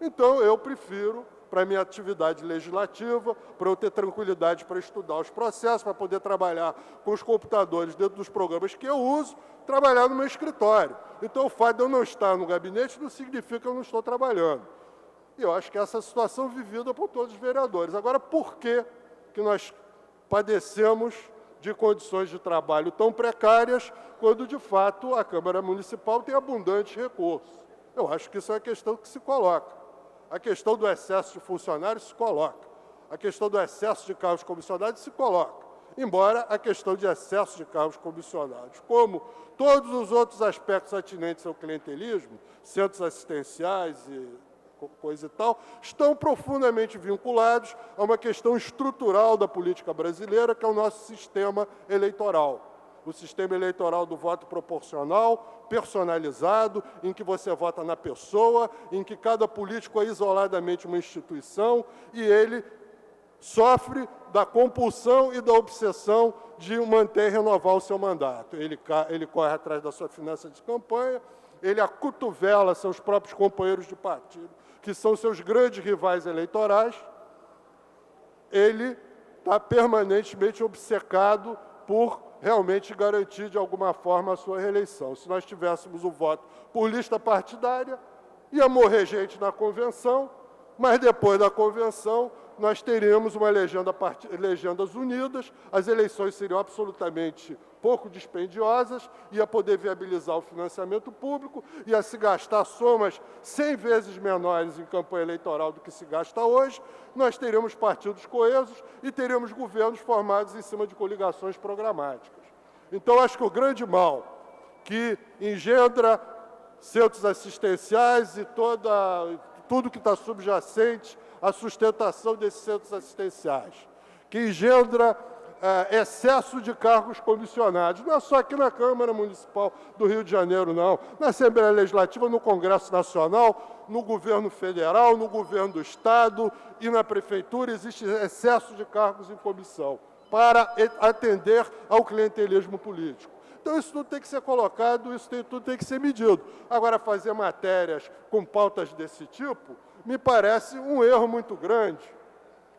Então, eu prefiro, para a minha atividade legislativa, para eu ter tranquilidade para estudar os processos, para poder trabalhar com os computadores dentro dos programas que eu uso, trabalhar no meu escritório. Então, o fato de eu não estar no gabinete não significa que eu não estou trabalhando. E eu acho que essa situação é vivida por todos os vereadores. Agora, por que nós padecemos de condições de trabalho tão precárias, quando, de fato, a Câmara Municipal tem abundantes recursos? Eu acho que isso é uma questão que se coloca. A questão do excesso de funcionários se coloca. A questão do excesso de cargos comissionados se coloca. Embora a questão de excesso de cargos comissionados, como todos os outros aspectos atinentes ao clientelismo, centros assistenciais e coisa e tal, estão profundamente vinculados a uma questão estrutural da política brasileira, que é o nosso sistema eleitoral. O sistema eleitoral do voto proporcional, personalizado, em que você vota na pessoa, em que cada político é isoladamente uma instituição e ele sofre da compulsão e da obsessão de manter e renovar o seu mandato. Ele corre atrás da sua finança de campanha, ele acotovela seus próprios companheiros de partido, que são seus grandes rivais eleitorais, ele está permanentemente obcecado por realmente garantir, de alguma forma, a sua reeleição. Se nós tivéssemos o voto por lista partidária, ia morrer gente na convenção, mas depois da convenção, nós teríamos uma legendas unidas, as eleições seriam absolutamente pouco dispendiosas, ia poder viabilizar o financiamento público, ia se gastar somas 100 vezes menores em campanha eleitoral do que se gasta hoje, nós teríamos partidos coesos e teríamos governos formados em cima de coligações programáticas. Então, acho que o grande mal que engendra centros assistenciais e tudo que está subjacente à sustentação desses centros assistenciais, que engendra excesso de cargos comissionados, não é só aqui na Câmara Municipal do Rio de Janeiro, não. Na Assembleia Legislativa, no Congresso Nacional, no Governo Federal, no Governo do Estado e na Prefeitura, existe excesso de cargos em comissão para atender ao clientelismo político. Então, isso tudo tem que ser colocado, tudo tem que ser medido. Agora, fazer matérias com pautas desse tipo, me parece um erro muito grande.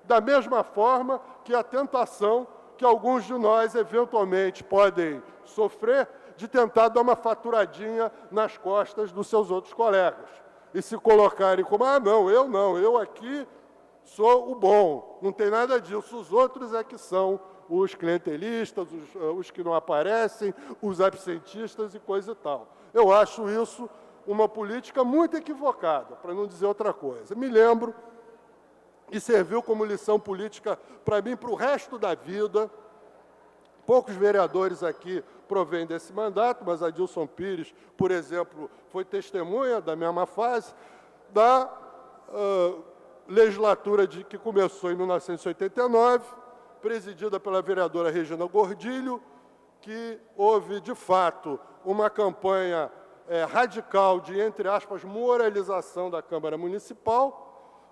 Da mesma forma que a tentação que alguns de nós, eventualmente, podem sofrer de tentar dar uma faturadinha nas costas dos seus outros colegas. E se colocarem como, não, eu aqui sou o bom. Não tem nada disso, os outros é que são os clientelistas, os que não aparecem, os absentistas e coisa e tal. Eu acho isso uma política muito equivocada, para não dizer outra coisa. Me lembro, e serviu como lição política para mim, para o resto da vida. Poucos vereadores aqui provêm desse mandato, mas Adilson Pires, por exemplo, foi testemunha da mesma fase, da legislatura que começou em 1989, presidida pela vereadora Regina Gordilho, que houve, de fato, uma campanha radical de, entre aspas, moralização da Câmara Municipal.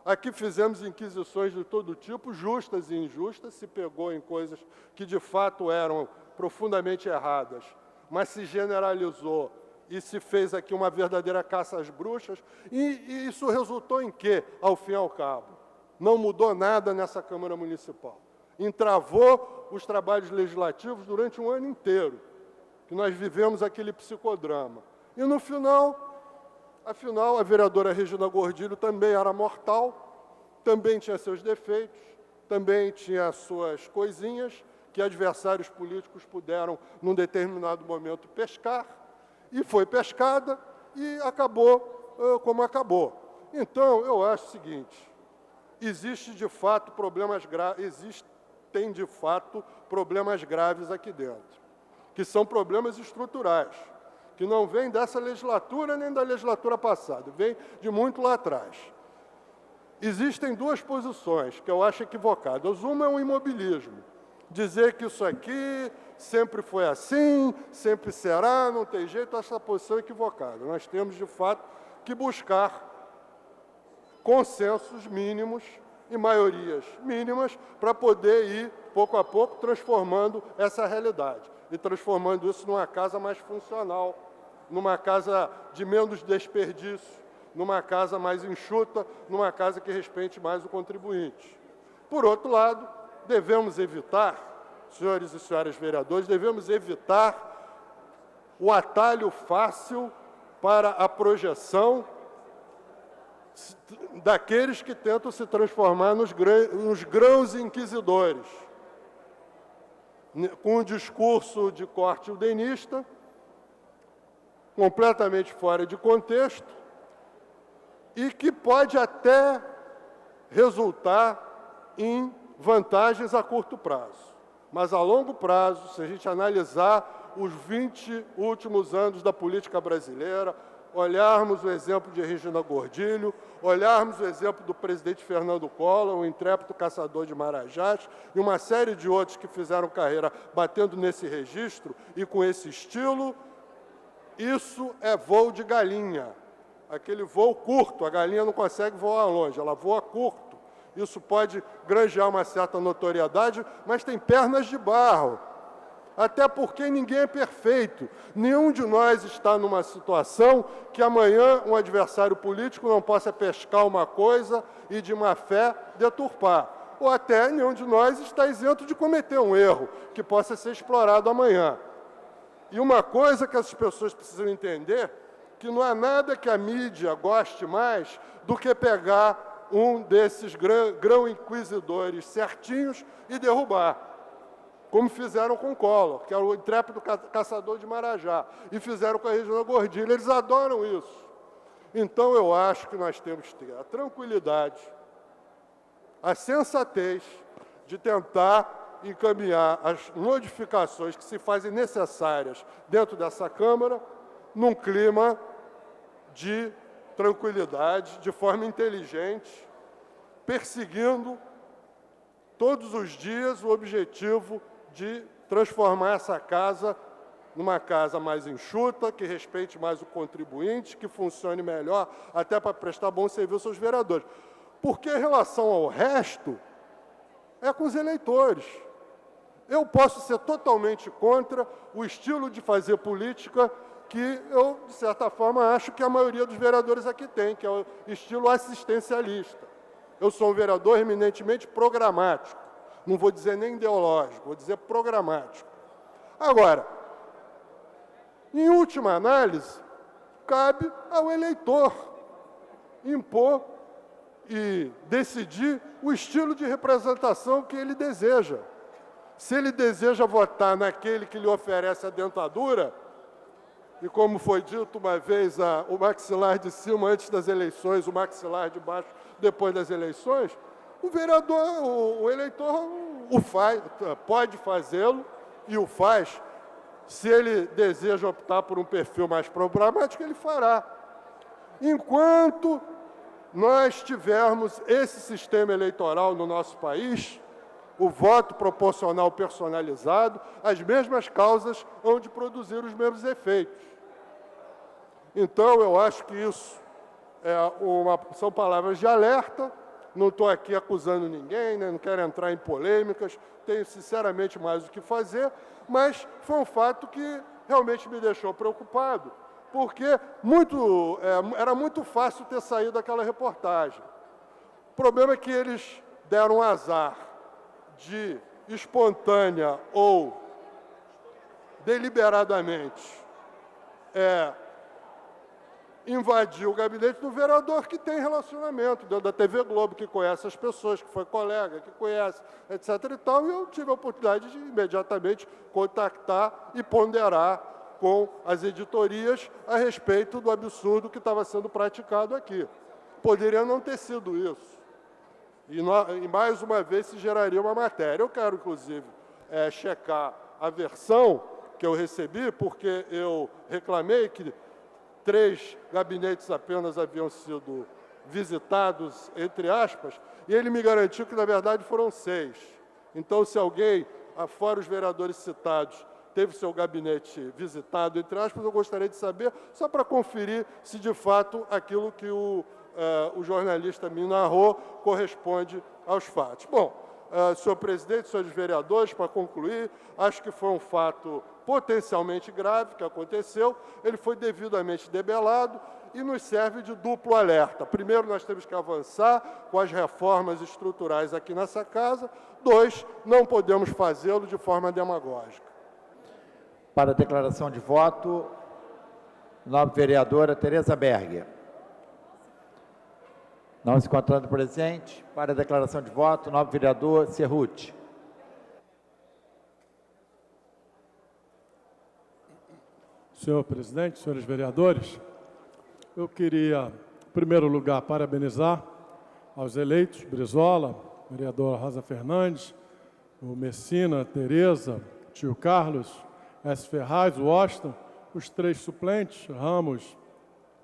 Aqui fizemos inquisições de todo tipo, justas e injustas, se pegou em coisas que, de fato, eram profundamente erradas, mas se generalizou e se fez aqui uma verdadeira caça às bruxas. E isso resultou em quê, ao fim e ao cabo? Não mudou nada nessa Câmara Municipal. Entravou os trabalhos legislativos durante um ano inteiro, que nós vivemos aquele psicodrama. E, no final, afinal, a vereadora Regina Gordilho também era mortal, também tinha seus defeitos, também tinha suas coisinhas que adversários políticos puderam, num determinado momento, pescar, e foi pescada e acabou como acabou. Então, eu acho o seguinte, existem de fato problemas graves aqui dentro, que são problemas estruturais, que não vem dessa legislatura nem da legislatura passada, vem de muito lá atrás. Existem duas posições que eu acho equivocadas. Uma é o imobilismo, dizer que isso aqui sempre foi assim, sempre será, não tem jeito, essa posição é equivocada. Nós temos, de fato, que buscar consensos mínimos e maiorias mínimas para poder ir, pouco a pouco, transformando essa realidade e transformando isso numa casa mais funcional, numa casa de menos desperdício, numa casa mais enxuta, numa casa que respeite mais o contribuinte. Por outro lado, devemos evitar, senhores e senhoras vereadores, devemos evitar o atalho fácil para a projeção daqueles que tentam se transformar nos grãos inquisidores, com um discurso de corte udenista, completamente fora de contexto, e que pode até resultar em vantagens a curto prazo. Mas a longo prazo, se a gente analisar os 20 últimos anos da política brasileira, olharmos o exemplo de Regina Gordilho, olharmos o exemplo do presidente Fernando Collor, o intrépido caçador de marajás, e uma série de outros que fizeram carreira batendo nesse registro e com esse estilo, isso é voo de galinha. Aquele voo curto, a galinha não consegue voar longe, ela voa curto. Isso pode granjear uma certa notoriedade, mas tem pernas de barro. Até porque ninguém é perfeito. Nenhum de nós está numa situação que amanhã um adversário político não possa pescar uma coisa e de má fé deturpar. Ou até nenhum de nós está isento de cometer um erro que possa ser explorado amanhã. E uma coisa que as pessoas precisam entender, que não há nada que a mídia goste mais do que pegar um desses grão-inquisidores certinhos e derrubar, como fizeram com Collor, que era o intrépido caçador de marajá, e fizeram com a Regina Gordilho. Eles adoram isso. Então, eu acho que nós temos que ter a tranquilidade, a sensatez de tentar encaminhar as modificações que se fazem necessárias dentro dessa Câmara num clima de tranquilidade, de forma inteligente, perseguindo todos os dias o objetivo de transformar essa casa numa casa mais enxuta, que respeite mais o contribuinte, que funcione melhor, até para prestar bom serviço aos vereadores. Porque em relação ao resto, é com os eleitores. Eu posso ser totalmente contra o estilo de fazer política que eu, de certa forma, acho que a maioria dos vereadores aqui tem, que é o estilo assistencialista. Eu sou um vereador eminentemente programático. Não vou dizer nem ideológico, vou dizer programático. Agora, em última análise, cabe ao eleitor impor e decidir o estilo de representação que ele deseja. Se ele deseja votar naquele que lhe oferece a dentadura, e como foi dito uma vez, o maxilar de cima antes das eleições, o maxilar de baixo depois das eleições, o vereador, o eleitor o faz, pode fazê-lo e o faz. Se ele deseja optar por um perfil mais programático, ele fará. Enquanto nós tivermos esse sistema eleitoral no nosso país, o voto proporcional personalizado, as mesmas causas hão de produzir os mesmos efeitos. Então, eu acho que isso são palavras de alerta. Não estou aqui acusando ninguém, né? Não quero entrar em polêmicas, tenho sinceramente mais o que fazer, mas foi um fato que realmente me deixou preocupado, porque era muito fácil ter saído daquela reportagem. O problema é que eles deram um azar de espontânea ou deliberadamente invadir o gabinete do vereador que tem relacionamento dentro da TV Globo, que conhece as pessoas, que foi colega, que conhece, etc. e tal, e eu tive a oportunidade de imediatamente contactar e ponderar com as editorias a respeito do absurdo que estava sendo praticado aqui. Poderia não ter sido isso. E mais uma vez se geraria uma matéria. Eu quero, inclusive, checar a versão que eu recebi, porque eu reclamei que 3 gabinetes apenas haviam sido visitados, entre aspas, e ele me garantiu que, na verdade, foram 6. Então, se alguém, fora os vereadores citados, teve seu gabinete visitado, entre aspas, eu gostaria de saber, só para conferir se, de fato, aquilo que o o jornalista me narrou corresponde aos fatos. Bom, senhor presidente, senhores vereadores, para concluir, acho que foi um fato potencialmente grave que aconteceu, ele foi devidamente debelado e nos serve de duplo alerta. Primeiro, nós temos que avançar com as reformas estruturais aqui nessa casa. 2, não podemos fazê-lo de forma demagógica. Para a declaração de voto, nobre vereadora Tereza Berger. Não se encontrando presente. Para a declaração de voto, nobre vereador Cerruti. Senhor presidente, senhores vereadores, eu queria, em primeiro lugar, parabenizar aos eleitos, Brizola, vereadora Rosa Fernandes, o Messina, Tereza, tio Carlos, S. Ferraz, o Washington, os 3 suplentes, Ramos,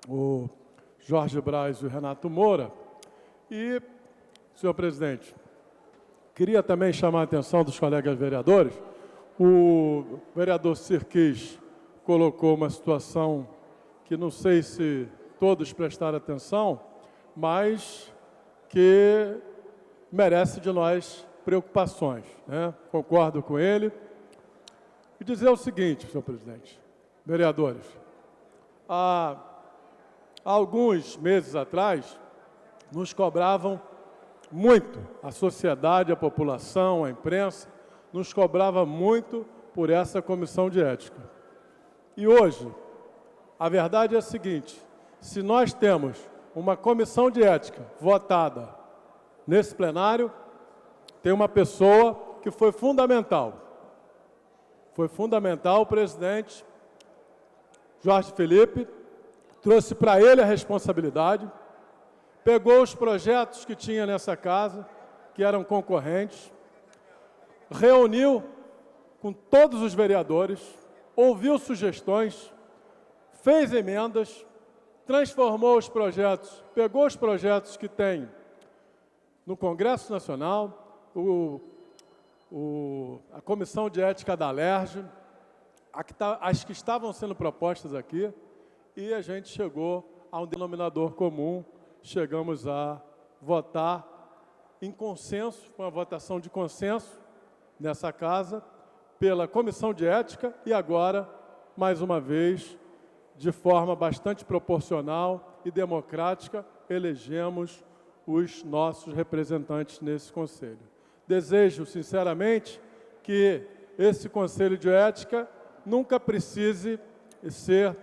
o Jorge Braz e o Renato Moura. E, senhor presidente, queria também chamar a atenção dos colegas vereadores. O vereador Sirquis colocou uma situação que não sei se todos prestaram atenção, mas que merece de nós preocupações, né? Concordo com ele. E dizer o seguinte, senhor presidente, vereadores, há alguns meses atrás, nos cobravam muito, a sociedade, a população, a imprensa, nos cobrava muito por essa comissão de ética. E hoje, a verdade é a seguinte, se nós temos uma comissão de ética votada nesse plenário, tem uma pessoa que foi fundamental. Foi fundamental, o presidente Jorge Felipe trouxe para ele a responsabilidade, pegou os projetos que tinha nessa casa, que eram concorrentes, reuniu com todos os vereadores, ouviu sugestões, fez emendas, transformou os projetos, pegou os projetos que tem no Congresso Nacional, a Comissão de Ética da Alerj, as que estavam sendo propostas aqui, e a gente chegou a um denominador comum, chegamos a votar em consenso, foi uma votação de consenso nessa casa, pela Comissão de Ética e agora, mais uma vez, de forma bastante proporcional e democrática, elegemos os nossos representantes nesse Conselho. Desejo, sinceramente, que esse Conselho de Ética nunca precise ser,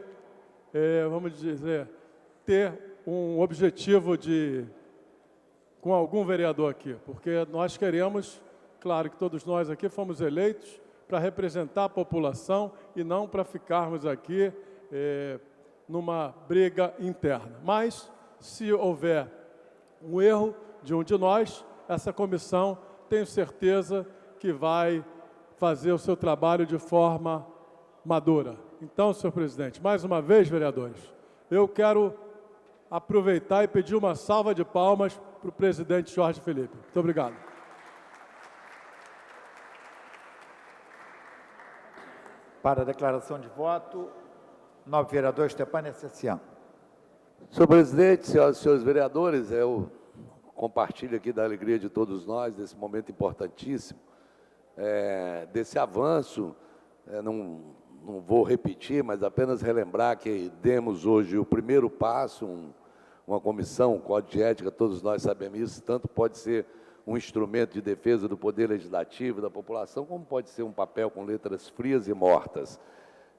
vamos dizer, ter um objetivo com algum vereador aqui, porque nós queremos, claro que todos nós aqui fomos eleitos para representar a população e não para ficarmos aqui numa briga interna. Mas, se houver um erro de um de nós, essa comissão, tenho certeza que vai fazer o seu trabalho de forma madura. Então, senhor presidente, mais uma vez, vereadores, eu quero aproveitar e pedir uma salva de palmas para o presidente Jorge Felipe. Muito obrigado. Para a declaração de voto, nobre vereador Stepânia Cessian. Senhor presidente, senhoras e senhores vereadores, eu compartilho aqui da alegria de todos nós, desse momento importantíssimo, desse avanço. Não vou repetir, mas apenas relembrar que demos hoje o primeiro passo, uma comissão, um código de ética, todos nós sabemos isso, tanto pode ser um instrumento de defesa do poder legislativo, da população, como pode ser um papel com letras frias e mortas.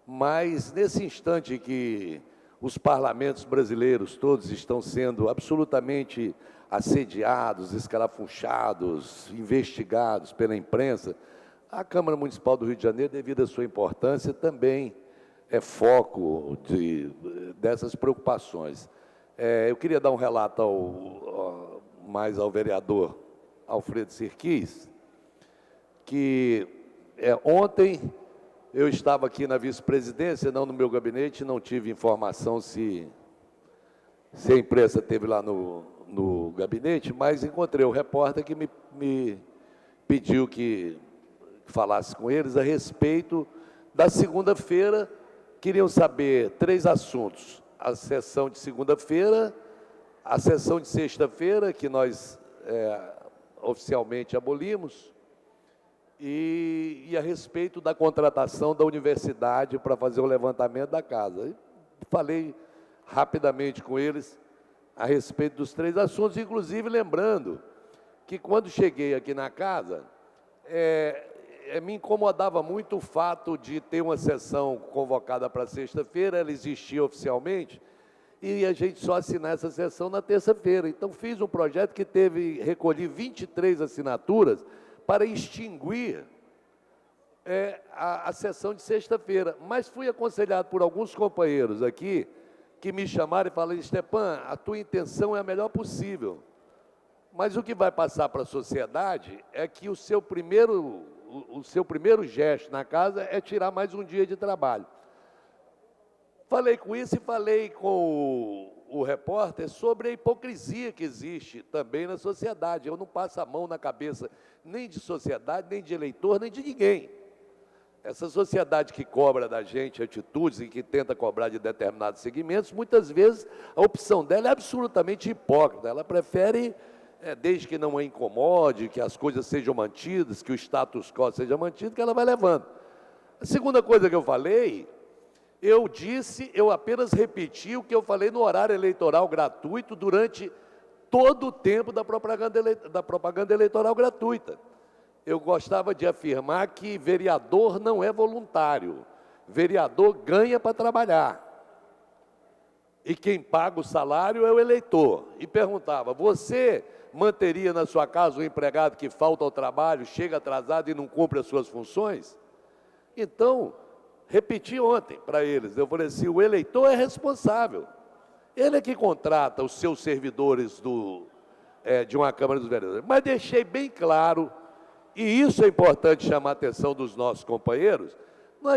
Mas, nesse instante que os parlamentos brasileiros todos estão sendo absolutamente assediados, escarafunchados, investigados pela imprensa, a Câmara Municipal do Rio de Janeiro, devido à sua importância, também é foco dessas preocupações. Eu queria dar um relato mais ao vereador Alfredo Sirquis, que ontem eu estava aqui na vice-presidência, não no meu gabinete, não tive informação se a imprensa esteve lá no gabinete, mas encontrei o repórter que me pediu que falasse com eles a respeito da segunda-feira. Queriam saber 3 assuntos: a sessão de segunda-feira, a sessão de sexta-feira, que nós oficialmente abolimos, e a respeito da contratação da universidade para fazer o levantamento da casa. Falei rapidamente com eles a respeito dos 3 assuntos, inclusive lembrando que quando cheguei aqui na casa, me incomodava muito o fato de ter uma sessão convocada para sexta-feira, ela existia oficialmente, e a gente só assinar essa sessão na terça-feira. Então, fiz um projeto que recolhi 23 assinaturas para extinguir a sessão de sexta-feira. Mas fui aconselhado por alguns companheiros aqui, que me chamaram e falaram: Stepan, a tua intenção é a melhor possível, mas o que vai passar para a sociedade é que o seu primeiro gesto na casa é tirar mais um dia de trabalho. Falei com isso e falei com o repórter sobre a hipocrisia que existe também na sociedade. Eu não passo a mão na cabeça nem de sociedade, nem de eleitor, nem de ninguém. Essa sociedade que cobra da gente atitudes e que tenta cobrar de determinados segmentos, muitas vezes a opção dela é absolutamente hipócrita. Ela prefere, desde que não a incomode, que as coisas sejam mantidas, que o status quo seja mantido, que ela vai levando. A segunda coisa que eu falei, eu apenas repeti o que eu falei no horário eleitoral gratuito durante todo o tempo da propaganda eleitoral gratuita. Eu gostava de afirmar que vereador não é voluntário, vereador ganha para trabalhar. E quem paga o salário é o eleitor. E perguntava: você manteria na sua casa um empregado que falta ao trabalho, chega atrasado e não cumpre as suas funções? Então, repeti ontem para eles, eu falei assim: o eleitor é responsável. Ele é que contrata os seus servidores de uma Câmara dos Vereadores. Mas deixei bem claro, e isso é importante chamar a atenção dos nossos companheiros, não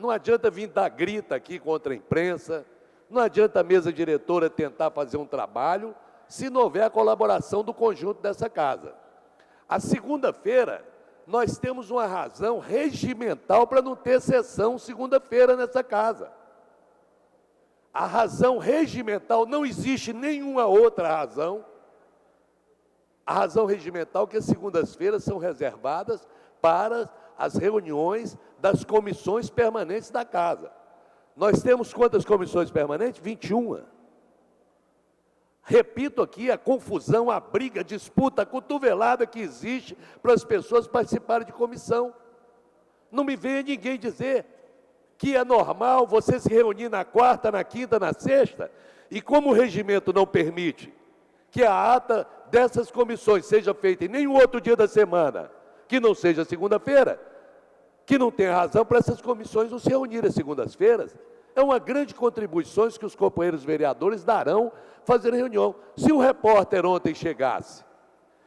adianta vir dar grita aqui contra a imprensa, não adianta a mesa diretora tentar fazer um trabalho se não houver a colaboração do conjunto dessa casa. A segunda-feira, nós temos uma razão regimental para não ter sessão segunda-feira nessa casa. A razão regimental, não existe nenhuma outra razão. A razão regimental é que as segundas-feiras são reservadas para as reuniões das comissões permanentes da casa. Nós temos quantas comissões permanentes? 21. Repito aqui a confusão, a briga, a disputa, a cotovelada que existe para as pessoas participarem de comissão. Não me venha ninguém dizer que é normal você se reunir na quarta, na quinta, na sexta, e como o regimento não permite que a ata dessas comissões seja feita em nenhum outro dia da semana, que não seja segunda-feira, que não tem razão para essas comissões não se reunirem às segundas-feiras. É uma grande contribuição que os companheiros vereadores darão fazer reunião. Se o repórter ontem chegasse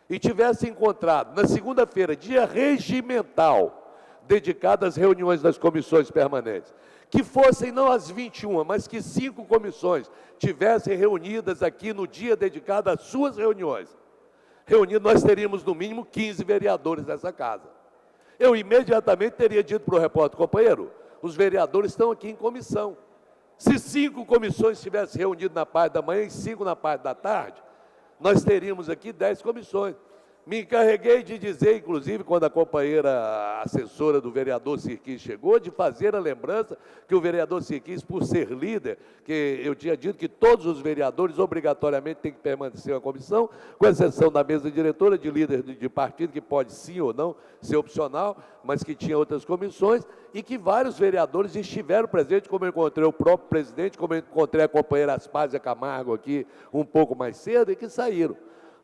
e tivesse encontrado na segunda-feira, dia regimental, dedicado às reuniões das comissões permanentes, que fossem não as 21, mas que 5 comissões tivessem reunidas aqui no dia dedicado às suas reuniões, nós teríamos no mínimo 15 vereadores nessa casa. Eu imediatamente teria dito para o repórter: companheiro, os vereadores estão aqui em comissão. Se 5 comissões estivessem reunidas na parte da manhã e 5 na parte da tarde, nós teríamos aqui 10 comissões. Me encarreguei de dizer, inclusive, quando a companheira assessora do vereador Sirquis chegou, de fazer a lembrança que o vereador Sirquis, por ser líder, que eu tinha dito que todos os vereadores obrigatoriamente têm que permanecer na comissão, com exceção da mesa diretora, de líder de partido, que pode sim ou não ser opcional, mas que tinha outras comissões, e que vários vereadores estiveram presentes, como eu encontrei o próprio presidente, como eu encontrei a companheira Aspásia Camargo aqui um pouco mais cedo, e que saíram.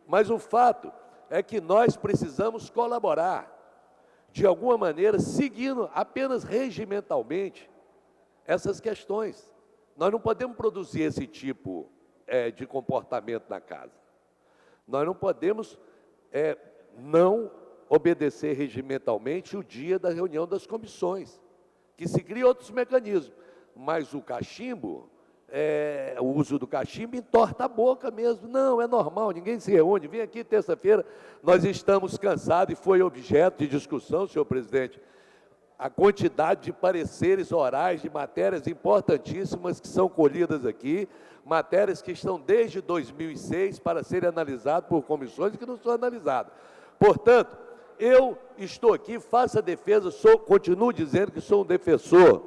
Mas o fato é que nós precisamos colaborar, de alguma maneira, seguindo apenas regimentalmente essas questões. Nós não podemos produzir esse tipo de comportamento na casa. Nós não podemos não obedecer regimentalmente o dia da reunião das comissões, que se cria outros mecanismos, mas o cachimbo, o uso do cachimbo entorta a boca mesmo. Não, é normal, ninguém se reúne. Vem aqui terça-feira, nós estamos cansados, e foi objeto de discussão, senhor presidente, a quantidade de pareceres orais de matérias importantíssimas que são colhidas aqui, matérias que estão desde 2006 para serem analisadas por comissões que não são analisadas. Portanto, eu estou aqui, faço a defesa, continuo dizendo que sou um defensor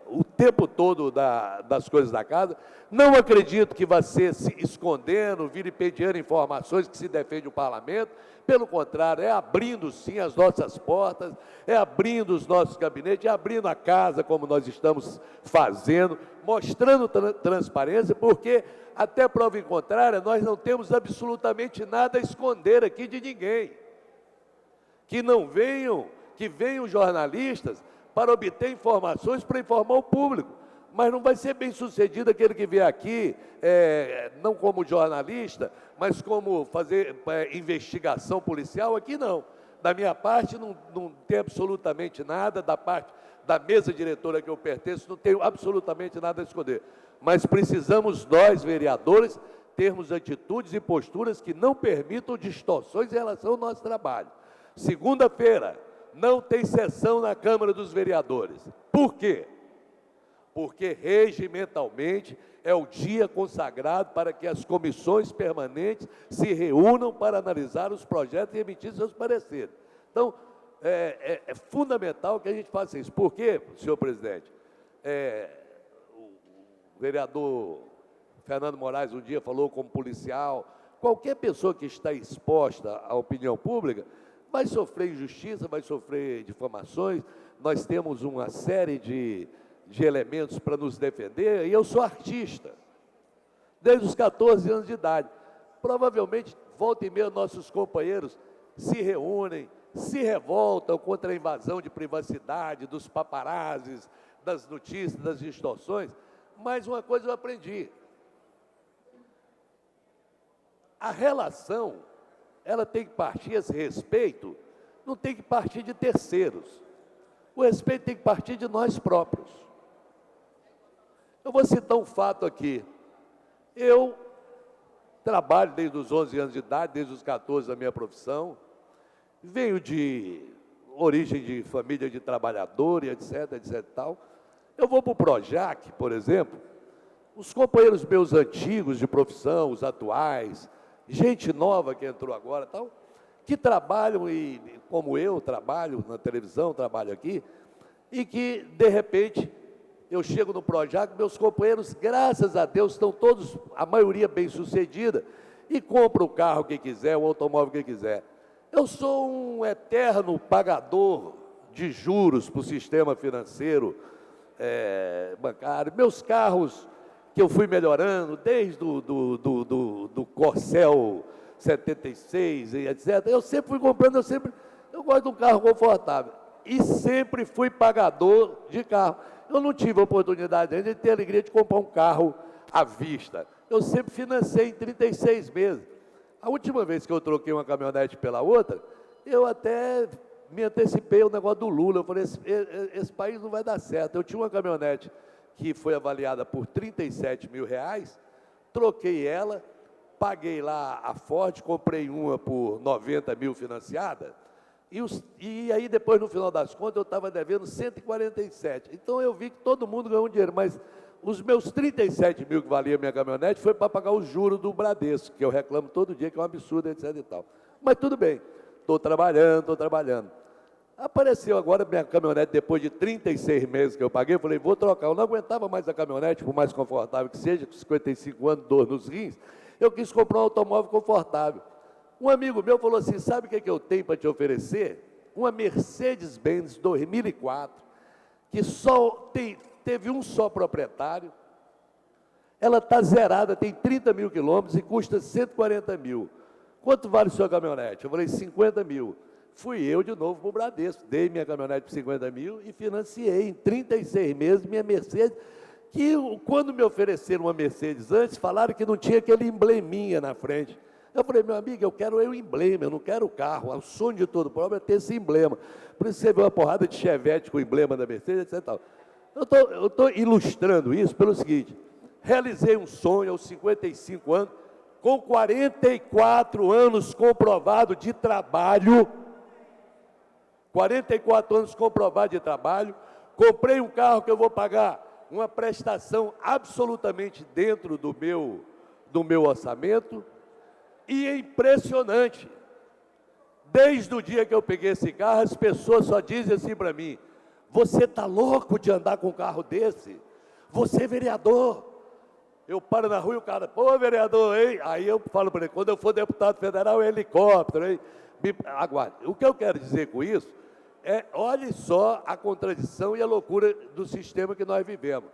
o tempo todo das coisas da casa. Não acredito que vai ser se escondendo, vilipendiando informações que se defende o parlamento. Pelo contrário, é abrindo sim as nossas portas, é abrindo os nossos gabinetes, é abrindo a casa como nós estamos fazendo, mostrando transparência, porque até prova em contrária, nós não temos absolutamente nada a esconder aqui de ninguém. Que venham jornalistas para obter informações, para informar o público. Mas não vai ser bem sucedido aquele que vier aqui, não como jornalista, mas como fazer investigação policial, aqui não. Da minha parte, não tem absolutamente nada, da parte da mesa diretora que eu pertenço, não tenho absolutamente nada a esconder. Mas precisamos nós, vereadores, termos atitudes e posturas que não permitam distorções em relação ao nosso trabalho. Segunda-feira, não tem sessão na Câmara dos Vereadores. Por quê? Porque regimentalmente é o dia consagrado para que as comissões permanentes se reúnam para analisar os projetos e emitir seus pareceres. Então, é fundamental que a gente faça isso. Por quê, senhor presidente? O vereador Fernando Moraes um dia falou como policial, qualquer pessoa que está exposta à opinião pública vai sofrer injustiça, vai sofrer difamações. Nós temos uma série de elementos para nos defender, e eu sou artista, desde os 14 anos de idade. Provavelmente, volta e meia, nossos companheiros se reúnem, se revoltam contra a invasão de privacidade, dos paparazzis, das notícias, das distorções, mas uma coisa eu aprendi. A relação, ela tem que partir, esse respeito, não tem que partir de terceiros. O respeito tem que partir de nós próprios. Eu vou citar um fato aqui. Eu trabalho desde os 11 anos de idade, desde os 14 da minha profissão, venho de origem de família de trabalhador, e etc, etc e tal. Eu vou para o Projac, por exemplo, os companheiros meus antigos de profissão, os atuais, gente nova que entrou agora, tal, que trabalham, e como eu trabalho na televisão, trabalho aqui, e que, de repente, eu chego no Projac, meus companheiros, graças a Deus, estão todos, a maioria bem-sucedida, e compram o carro que quiser, o automóvel que quiser. Eu sou um eterno pagador de juros para o sistema financeiro bancário. Meus carros, que eu fui melhorando, desde do Corcel 76 e etc., eu sempre fui comprando, eu gosto de um carro confortável. E sempre fui pagador de carro. Eu não tive a oportunidade ainda de ter a alegria de comprar um carro à vista. Eu sempre financei em 36 meses. A última vez que eu troquei uma caminhonete pela outra, eu até me antecipei ao negócio do Lula. Eu falei, esse país não vai dar certo. Eu tinha uma caminhonete que foi avaliada por R$37 mil, troquei ela, paguei lá a Ford, comprei uma por 90 mil financiada, e aí depois, no final das contas, eu estava devendo 147. Então eu vi que todo mundo ganhou dinheiro, mas os meus 37 mil que valia a minha caminhonete foi para pagar o juro do Bradesco, que eu reclamo todo dia, que é um absurdo, etc e tal. Mas tudo bem, estou trabalhando. Apareceu agora minha caminhonete, depois de 36 meses que eu paguei, eu falei, vou trocar. Eu não aguentava mais a caminhonete, por mais confortável que seja, com 55 anos, dor nos rins, eu quis comprar um automóvel confortável. Um amigo meu falou assim, sabe o que eu tenho para te oferecer? Uma Mercedes-Benz 2004, que teve um só proprietário, ela está zerada, tem 30 mil quilômetros e custa 140 mil. Quanto vale sua caminhonete? Eu falei, 50 mil. Fui eu de novo para o Bradesco, dei minha caminhonete por 50 mil e financiei em 36 meses minha Mercedes, que quando me ofereceram uma Mercedes antes, falaram que não tinha aquele embleminha na frente. Eu falei, meu amigo, eu quero o emblema, eu não quero o carro. O sonho de todo pobre é ter esse emblema. Por isso você vê uma porrada de Chevette com o emblema da Mercedes, etc. Tal. Eu estou ilustrando isso pelo seguinte, realizei um sonho aos 55 anos, com 44 anos comprovado de trabalho, 44 anos comprovados de trabalho, comprei um carro que eu vou pagar uma prestação absolutamente dentro do meu orçamento, e é impressionante. Desde o dia que eu peguei esse carro, as pessoas só dizem assim para mim: você está louco de andar com um carro desse? Você é vereador. Eu paro na rua e o cara, pô, vereador, hein? Aí eu falo para ele, quando eu for deputado federal, é helicóptero, hein? Aguarde. O que eu quero dizer com isso é, olhe só a contradição e a loucura do sistema que nós vivemos.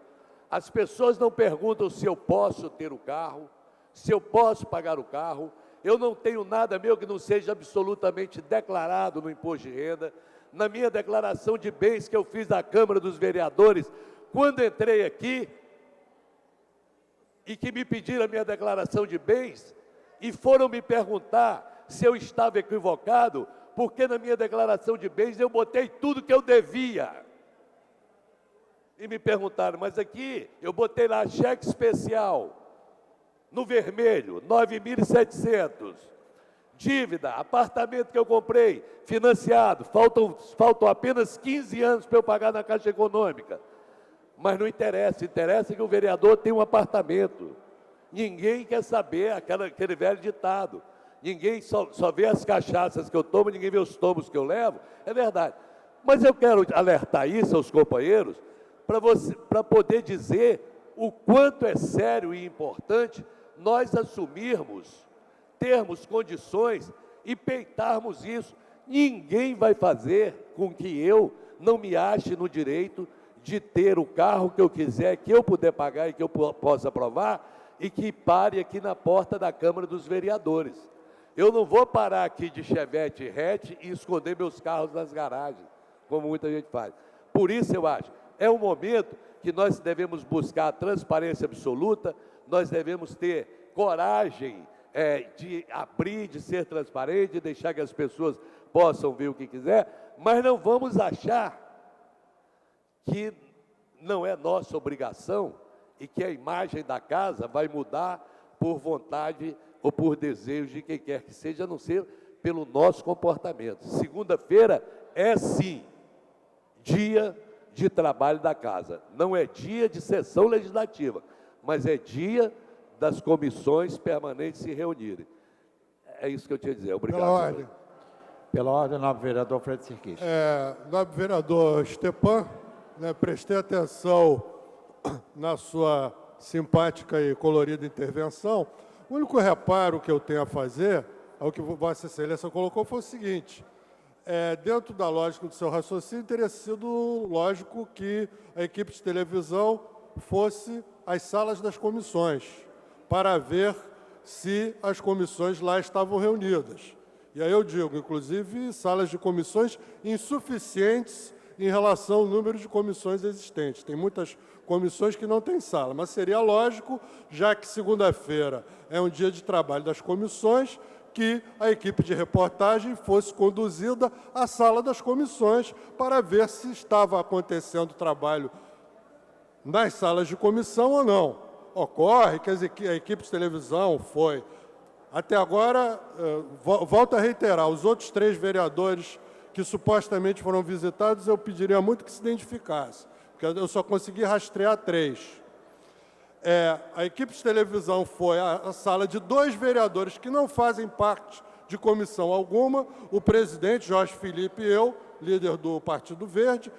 As pessoas não perguntam se eu posso ter o carro, se eu posso pagar o carro. Eu não tenho nada meu que não seja absolutamente declarado no imposto de renda. Na minha declaração de bens que eu fiz na Câmara dos Vereadores, quando entrei aqui, e que me pediram a minha declaração de bens, e foram me perguntar se eu estava equivocado, porque na minha declaração de bens eu botei tudo que eu devia. E me perguntaram, mas aqui eu botei lá cheque especial, no vermelho, 9.700. Dívida, apartamento que eu comprei, financiado, faltam apenas 15 anos para eu pagar na Caixa Econômica. Mas não interessa, interessa que o vereador tem um apartamento. Ninguém quer saber aquele velho ditado. Ninguém só vê as cachaças que eu tomo, ninguém vê os tomos que eu levo. É verdade. Mas eu quero alertar isso aos companheiros, para poder dizer o quanto é sério e importante nós assumirmos, termos condições e peitarmos isso. Ninguém vai fazer com que eu não me ache no direito de ter o carro que eu quiser, que eu puder pagar e que eu possa aprovar, e que pare aqui na porta da Câmara dos Vereadores. Eu não vou parar aqui de Chevette e hatch e esconder meus carros nas garagens, como muita gente faz. Por isso, eu acho, é um momento que nós devemos buscar a transparência absoluta, nós devemos ter coragem de abrir, de ser transparente, de deixar que as pessoas possam ver o que quiser, mas não vamos achar que não é nossa obrigação e que a imagem da casa vai mudar por vontade ou por desejo de quem quer que seja, a não ser pelo nosso comportamento. Segunda-feira é, sim, dia de trabalho da casa. Não é dia de sessão legislativa, mas é dia das comissões permanentes se reunirem. É isso que eu tinha a dizer. Obrigado. Pela ordem, nobre vereador Fred Sirquis. Nobre vereador Stepan, prestei atenção na sua simpática e colorida intervenção. O único reparo que eu tenho a fazer, ao que Vossa Excelência colocou, foi o seguinte: dentro da lógica do seu raciocínio, teria sido lógico que a equipe de televisão fosse às salas das comissões, para ver se as comissões lá estavam reunidas. E aí eu digo, inclusive, salas de comissões insuficientes em relação ao número de comissões existentes. Tem muitas comissões que não têm sala, mas seria lógico, já que segunda-feira é um dia de trabalho das comissões, que a equipe de reportagem fosse conduzida à sala das comissões para ver se estava acontecendo trabalho nas salas de comissão ou não. Ocorre que a equipe de televisão foi, até agora, volto a reiterar, os outros 3 vereadores que supostamente foram visitados, eu pediria muito que se identificasse, porque eu só consegui rastrear 3. A equipe de televisão foi à sala de 2 vereadores que não fazem parte de comissão alguma, o presidente, Jorge Felipe, e eu, líder do Partido Verde,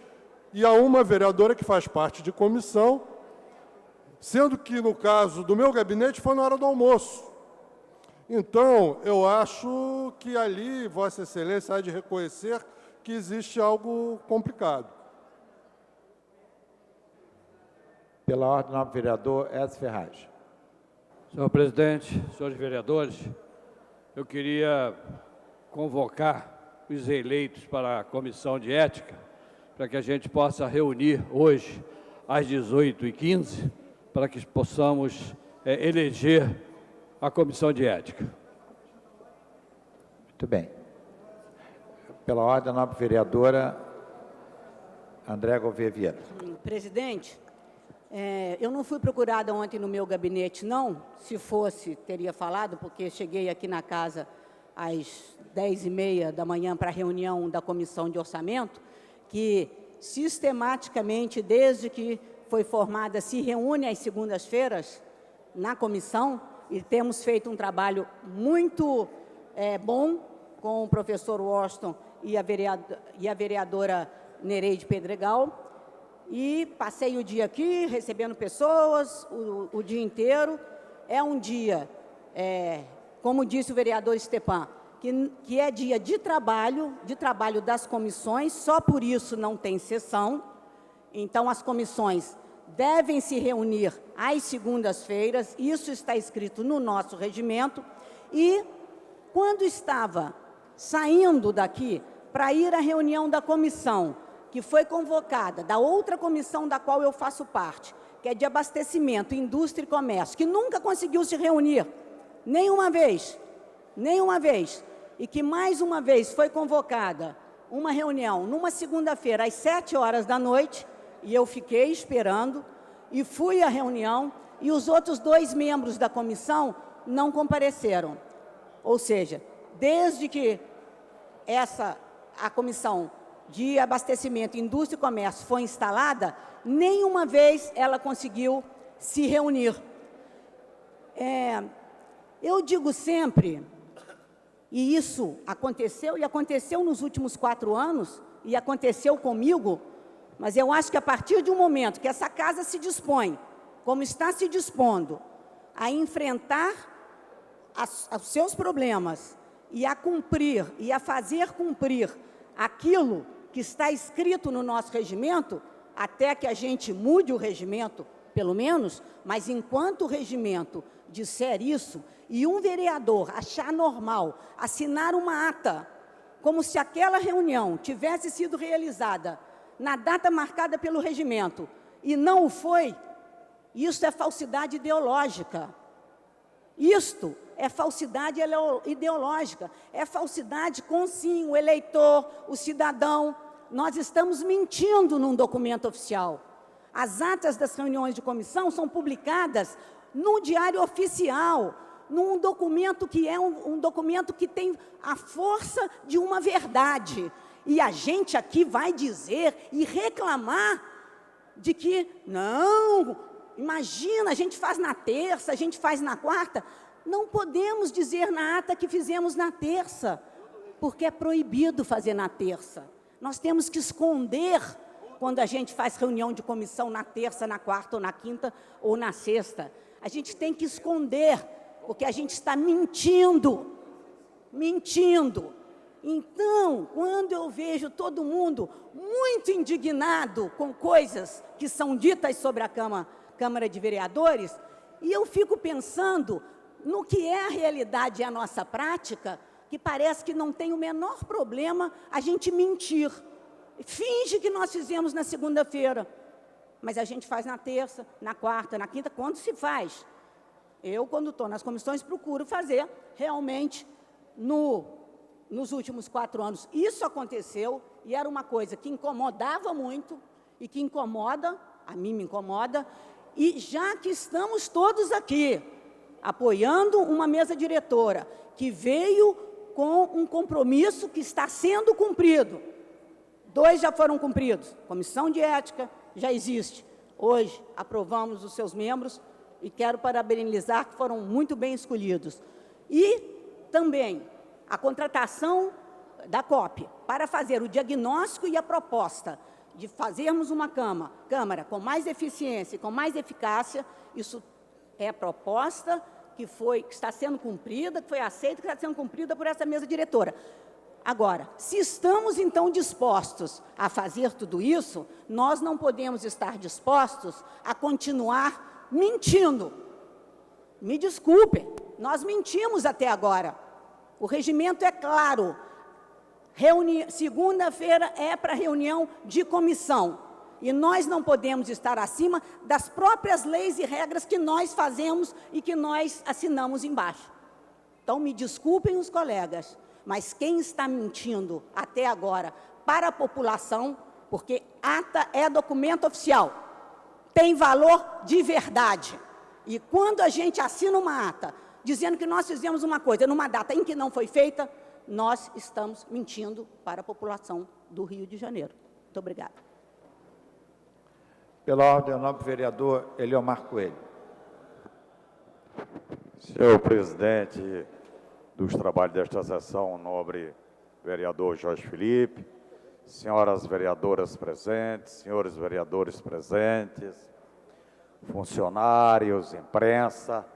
e a uma vereadora que faz parte de comissão, sendo que, no caso do meu gabinete, foi na hora do almoço. Então, eu acho que ali, Vossa Excelência há de reconhecer que existe algo complicado. Pela ordem, nobre vereador Edson Ferraz. Senhor presidente, senhores vereadores, eu queria convocar os eleitos para a Comissão de Ética, para que a gente possa reunir hoje, às 18h15, para que possamos eleger a Comissão de Ética. Muito bem. Pela ordem, nobre vereadora André Gouveia Vieira. Presidente, eu não fui procurada ontem no meu gabinete, não. Se fosse, teria falado, porque cheguei aqui na casa às 10h30 da manhã para a reunião da Comissão de Orçamento, que sistematicamente, desde que foi formada, se reúne às segundas-feiras na comissão, e temos feito um trabalho muito bom com o professor Washington e a vereadora Nereide Pedregal, e passei o dia aqui recebendo pessoas o dia inteiro. É um dia, como disse o vereador Stepan, que é dia de trabalho das comissões, só por isso não tem sessão. Então, as comissões devem se reunir às segundas-feiras, isso está escrito no nosso regimento, e quando estava saindo daqui para ir à reunião da comissão, que foi convocada, da outra comissão da qual eu faço parte, que é de abastecimento, indústria e comércio, que nunca conseguiu se reunir, nenhuma vez, e que mais uma vez foi convocada uma reunião numa segunda-feira às 19h, e eu fiquei esperando, e fui à reunião, e os outros 2 membros da comissão não compareceram. Ou seja, desde que a comissão de abastecimento, indústria e comércio foi instalada, nenhuma vez ela conseguiu se reunir. Eu digo sempre, e isso aconteceu, e aconteceu nos últimos 4 anos, e aconteceu comigo, mas eu acho que a partir de um momento que essa casa se dispõe, como está se dispondo, a enfrentar os seus problemas e a cumprir, e a fazer cumprir aquilo que está escrito no nosso regimento, até que a gente mude o regimento, pelo menos, mas enquanto o regimento disser isso, e um vereador achar normal assinar uma ata, como se aquela reunião tivesse sido realizada na data marcada pelo regimento, e não o foi, isso é falsidade ideológica. Isto é falsidade ideológica, é falsidade com, sim, o eleitor, o cidadão. Nós estamos mentindo num documento oficial. As atas das reuniões de comissão são publicadas no Diário Oficial, num documento que é um documento que tem a força de uma verdade. E a gente aqui vai dizer e reclamar de que, não, imagina, a gente faz na terça, a gente faz na quarta. Não podemos dizer na ata que fizemos na terça, porque é proibido fazer na terça. Nós temos que esconder quando a gente faz reunião de comissão na terça, na quarta, ou na quinta, ou na sexta. A gente tem que esconder, porque a gente está mentindo. Então, quando eu vejo todo mundo muito indignado com coisas que são ditas sobre a Câmara de Vereadores, e eu fico pensando no que é a realidade e a nossa prática, que parece que não tem o menor problema a gente mentir. Finge que nós fizemos na segunda-feira, mas a gente faz na terça, na quarta, na quinta, quando se faz. Eu, quando estou nas comissões, procuro fazer realmente nos últimos 4 anos. Isso aconteceu e era uma coisa que incomodava muito e que incomoda, a mim me incomoda, e já que estamos todos aqui, apoiando uma mesa diretora que veio com um compromisso que está sendo cumprido. 2 já foram cumpridos. Comissão de Ética já existe. Hoje aprovamos os seus membros e quero parabenizar que foram muito bem escolhidos. E também a contratação da COP para fazer o diagnóstico e a proposta de fazermos uma Câmara com mais eficiência e com mais eficácia. Isso é proposta que está sendo cumprida, que foi aceita, que está sendo cumprida por essa mesa diretora. Agora, se estamos, então, dispostos a fazer tudo isso, nós não podemos estar dispostos a continuar mentindo. Me desculpem, nós mentimos até agora. O regimento é claro. Segunda-feira é para reunião de comissão. E nós não podemos estar acima das próprias leis e regras que nós fazemos e que nós assinamos embaixo. Então, me desculpem os colegas, mas quem está mentindo até agora para a população, porque ata é documento oficial, tem valor de verdade. E quando a gente assina uma ata dizendo que nós fizemos uma coisa numa data em que não foi feita, nós estamos mentindo para a população do Rio de Janeiro. Muito obrigada. Pela ordem, o nobre vereador Eliomar Coelho. Senhor presidente dos trabalhos desta sessão, nobre vereador Jorge Felipe, senhoras vereadoras presentes, senhores vereadores presentes, funcionários, imprensa,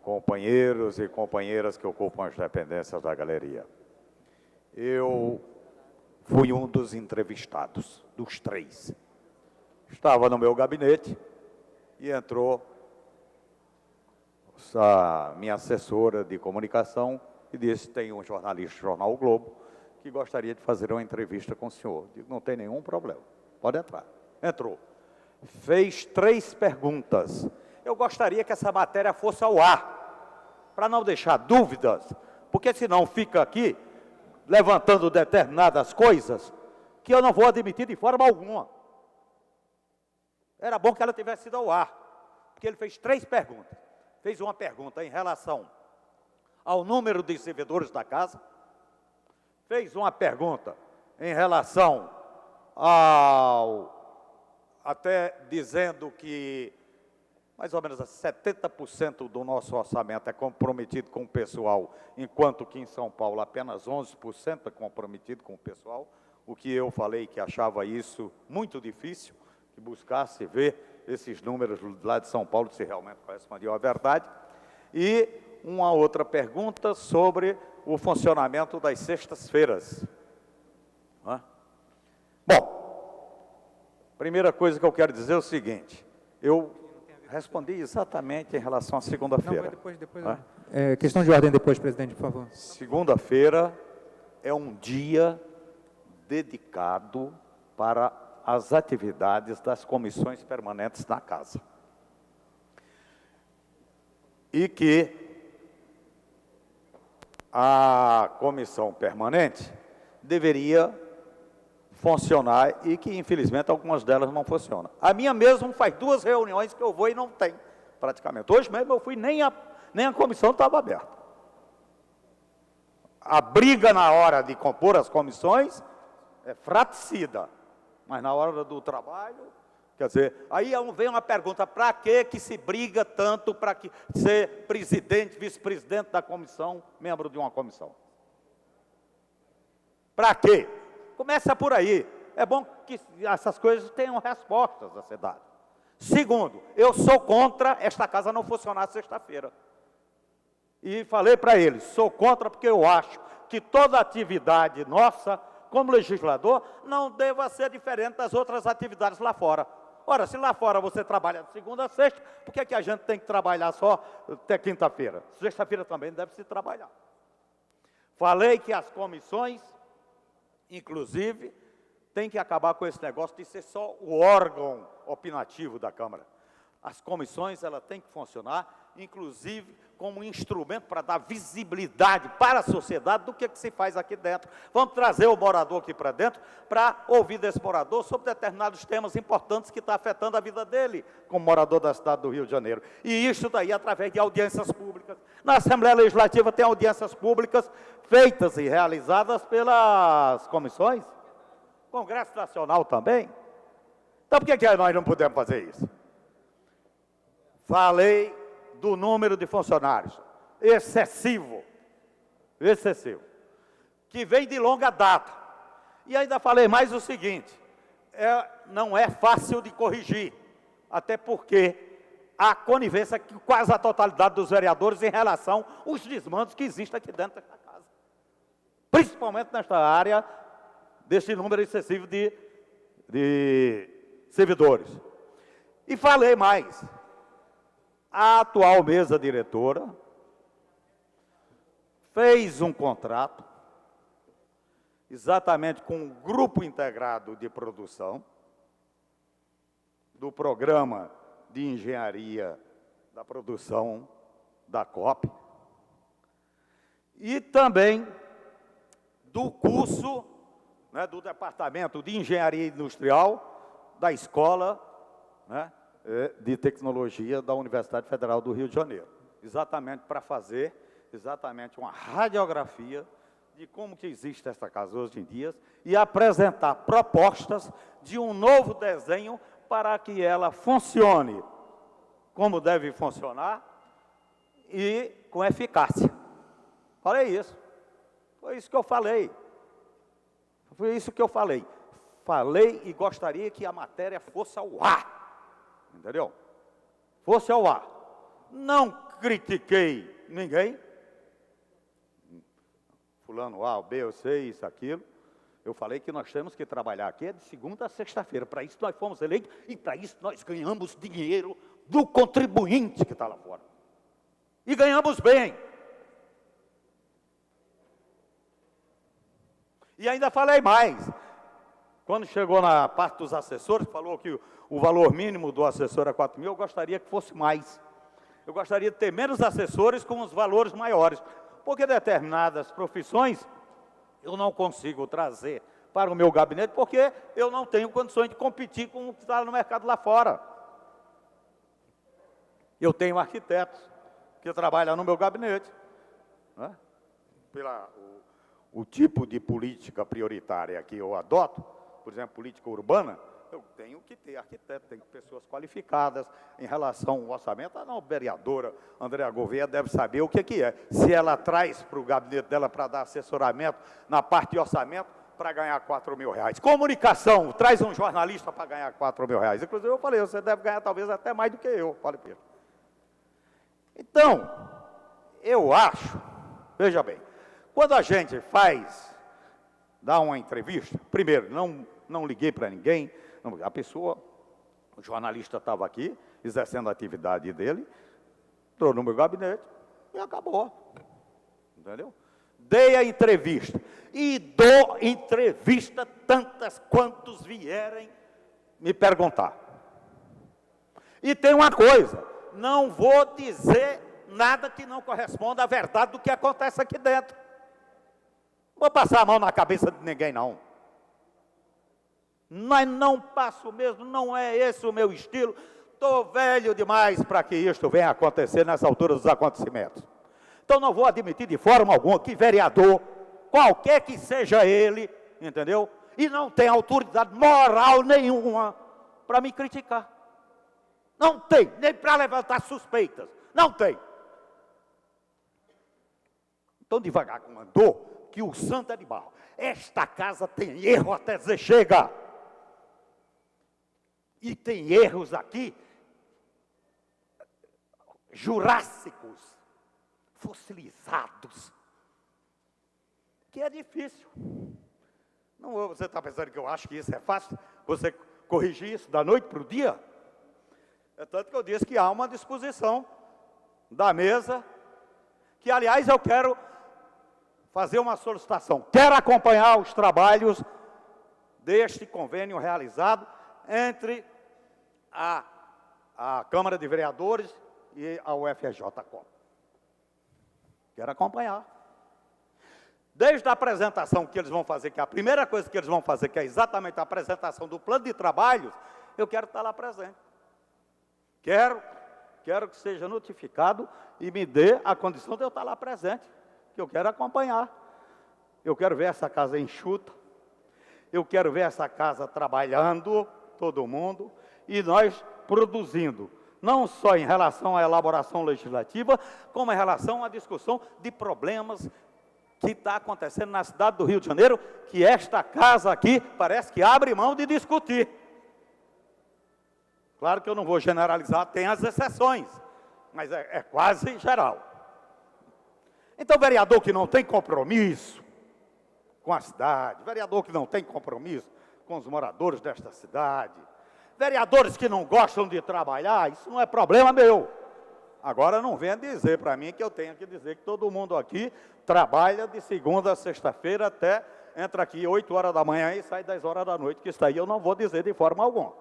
companheiros e companheiras que ocupam as dependências da galeria. Eu fui um dos entrevistados, dos 3. Estava no meu gabinete e entrou a minha assessora de comunicação e disse: tem um jornalista do Jornal O Globo que gostaria de fazer uma entrevista com o senhor. Digo: não tem nenhum problema, pode entrar. Entrou. Fez 3 perguntas. Eu gostaria que essa matéria fosse ao ar, para não deixar dúvidas, porque senão fica aqui levantando determinadas coisas que eu não vou admitir de forma alguma. Era bom que ela tivesse ido ao ar, porque ele fez 3 perguntas. Fez uma pergunta em relação ao número de servidores da casa, fez uma pergunta em relação até dizendo que mais ou menos 70% do nosso orçamento é comprometido com o pessoal, enquanto que em São Paulo apenas 11% é comprometido com o pessoal, o que eu falei que achava isso muito difícil, que buscasse ver esses números lá de São Paulo se realmente correspondiam à verdade. E uma outra pergunta sobre o funcionamento das sextas-feiras. Bom, primeira coisa que eu quero dizer é o seguinte: eu respondi exatamente em relação à segunda-feira. Questão de ordem depois, presidente, por favor. Segunda-feira é um dia dedicado para as atividades das comissões permanentes na casa. E que a comissão permanente deveria funcionar e que, infelizmente, algumas delas não funcionam. A minha mesmo faz 2 reuniões que eu vou e não tem, praticamente. Hoje mesmo eu fui, nem a comissão estava aberta. A briga na hora de compor as comissões é fratricida, mas na hora do trabalho, quer dizer, aí vem uma pergunta: para que se briga tanto para ser presidente, vice-presidente da comissão, membro de uma comissão? Para quê? Começa por aí. É bom que essas coisas tenham respostas a ser dadas. Segundo, eu sou contra esta casa não funcionar sexta-feira. E falei para eles: sou contra porque eu acho que toda atividade nossa, como legislador, não deva ser diferente das outras atividades lá fora. Ora, se lá fora você trabalha de segunda a sexta, por que a gente tem que trabalhar só até quinta-feira? Sexta-feira também deve se trabalhar. Falei que as comissões, inclusive, tem que acabar com esse negócio de ser só o órgão opinativo da Câmara. As comissões, ela tem que funcionar, inclusive, como instrumento para dar visibilidade para a sociedade do que se faz aqui dentro. Vamos trazer o morador aqui para dentro, para ouvir desse morador sobre determinados temas importantes que estão afetando a vida dele, como morador da cidade do Rio de Janeiro. E isso daí através de audiências públicas. Na Assembleia Legislativa tem audiências públicas feitas e realizadas pelas comissões. Congresso Nacional também. Então, por que nós não podemos fazer isso? Falei do número de funcionários, excessivo, que vem de longa data. E ainda falei mais o seguinte: não é fácil de corrigir, até porque há conivência com quase a totalidade dos vereadores em relação aos desmandos que existem aqui dentro desta casa, principalmente nesta área deste número excessivo de servidores. E falei mais: a atual mesa diretora fez um contrato exatamente com um grupo integrado de produção do programa de engenharia da produção da COP e também do curso, do Departamento de Engenharia Industrial da Escola, de Tecnologia da Universidade Federal do Rio de Janeiro. exatamente para fazer exatamente uma radiografia de como que existe essa casa hoje em dia e apresentar propostas de um novo desenho para que ela funcione como deve funcionar e com eficácia. Falei isso. Foi isso que eu falei. Foi isso que eu falei. Falei e gostaria que a matéria fosse ao ar. Entendeu? Fosse ao ar. Não critiquei ninguém. Fulano A, B, eu sei, isso, aquilo. Eu falei que nós temos que trabalhar aqui de segunda a sexta-feira. Para isso nós fomos eleitos e para isso nós ganhamos dinheiro do contribuinte que está lá fora. E ganhamos bem. E ainda falei mais. Quando chegou na parte dos assessores, falou que o valor mínimo do assessor é 4 mil, eu gostaria que fosse mais. Eu gostaria de ter menos assessores com os valores maiores. Porque determinadas profissões eu não consigo trazer para o meu gabinete, porque eu não tenho condições de competir com o que está no mercado lá fora. Eu tenho arquitetos que trabalham no meu gabinete. Né? O tipo de política prioritária que eu adoto, por exemplo, política urbana, eu tenho que ter arquiteto, tenho pessoas qualificadas em relação ao orçamento. A vereadora Andréa Gouveia deve saber o que é. Se ela traz para o gabinete dela para dar assessoramento na parte de orçamento para ganhar 4 mil reais. Comunicação, traz um jornalista para ganhar 4 mil reais. Inclusive eu falei, você deve ganhar talvez até mais do que eu. Falei para ele. Então, eu acho, veja bem, quando a gente dá uma entrevista, primeiro, não liguei para ninguém, a pessoa, o jornalista estava aqui, exercendo a atividade dele, entrou no meu gabinete e acabou. Entendeu? Dei a entrevista. E dou entrevista tantas quantos vierem me perguntar. E tem uma coisa, não vou dizer nada que não corresponda à verdade do que acontece aqui dentro. Não vou passar a mão na cabeça de ninguém, não. Mas não passo mesmo, não é esse o meu estilo. Estou velho demais para que isto venha acontecer nessa altura dos acontecimentos. Então não vou admitir de forma alguma que vereador, qualquer que seja ele, entendeu? E não tem autoridade moral nenhuma para me criticar. Não tem, nem para levantar suspeitas. Não tem. Então devagar com andou, que o santo é de barro. Esta casa tem erro até dizer chega. E tem erros aqui jurássicos, fossilizados, que é difícil. Não, você está pensando que eu acho que isso é fácil? Você corrigir isso da noite para o dia? É tanto que eu disse que há uma disposição da mesa, que, aliás, eu quero fazer uma solicitação. Quero acompanhar os trabalhos deste convênio realizado entre a Câmara de Vereadores e a UFRJ-Com. Quero acompanhar. Desde a apresentação que eles vão fazer, que é a primeira coisa que eles vão fazer, que é exatamente a apresentação do plano de trabalhos, eu quero estar lá presente. Quero que seja notificado e me dê a condição de eu estar lá presente, que eu quero acompanhar. Eu quero ver essa casa enxuta, eu quero ver essa casa trabalhando, todo mundo, e nós produzindo, não só em relação à elaboração legislativa, como em relação à discussão de problemas que está acontecendo na cidade do Rio de Janeiro, que esta casa aqui parece que abre mão de discutir. Claro que eu não vou generalizar, tem as exceções, mas é quase geral. Então, vereador que não tem compromisso com a cidade, vereador que não tem compromisso com os moradores desta cidade, vereadores que não gostam de trabalhar, isso não é problema meu. Agora não venha dizer para mim que eu tenho que dizer que todo mundo aqui trabalha de segunda a sexta-feira até, entra aqui 8 horas da manhã e sai 10 horas da noite, que isso aí eu não vou dizer de forma alguma.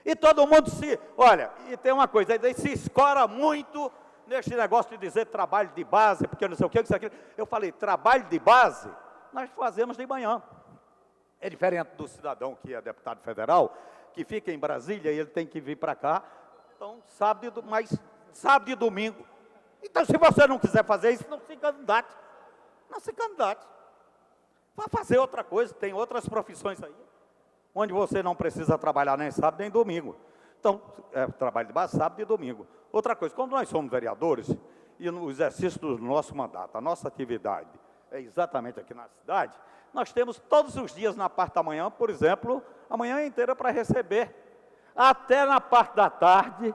E todo mundo olha, e tem uma coisa, aí se escora muito neste negócio de dizer trabalho de base, porque não sei o que, isso aqui. Eu falei, trabalho de base, nós fazemos de manhã. É diferente do cidadão que é deputado federal, que fica em Brasília e ele tem que vir para cá. Então, sábado e domingo Então, se você não quiser fazer isso, não se candidate. Não se candidate. Vá fazer outra coisa, tem outras profissões aí, onde você não precisa trabalhar nem sábado nem domingo. Então, trabalho de base sábado e domingo. Outra coisa, quando nós somos vereadores, e no exercício do nosso mandato, a nossa atividade é exatamente aqui na cidade, nós temos todos os dias na parte da manhã, por exemplo, a manhã inteira para receber. Até na parte da tarde,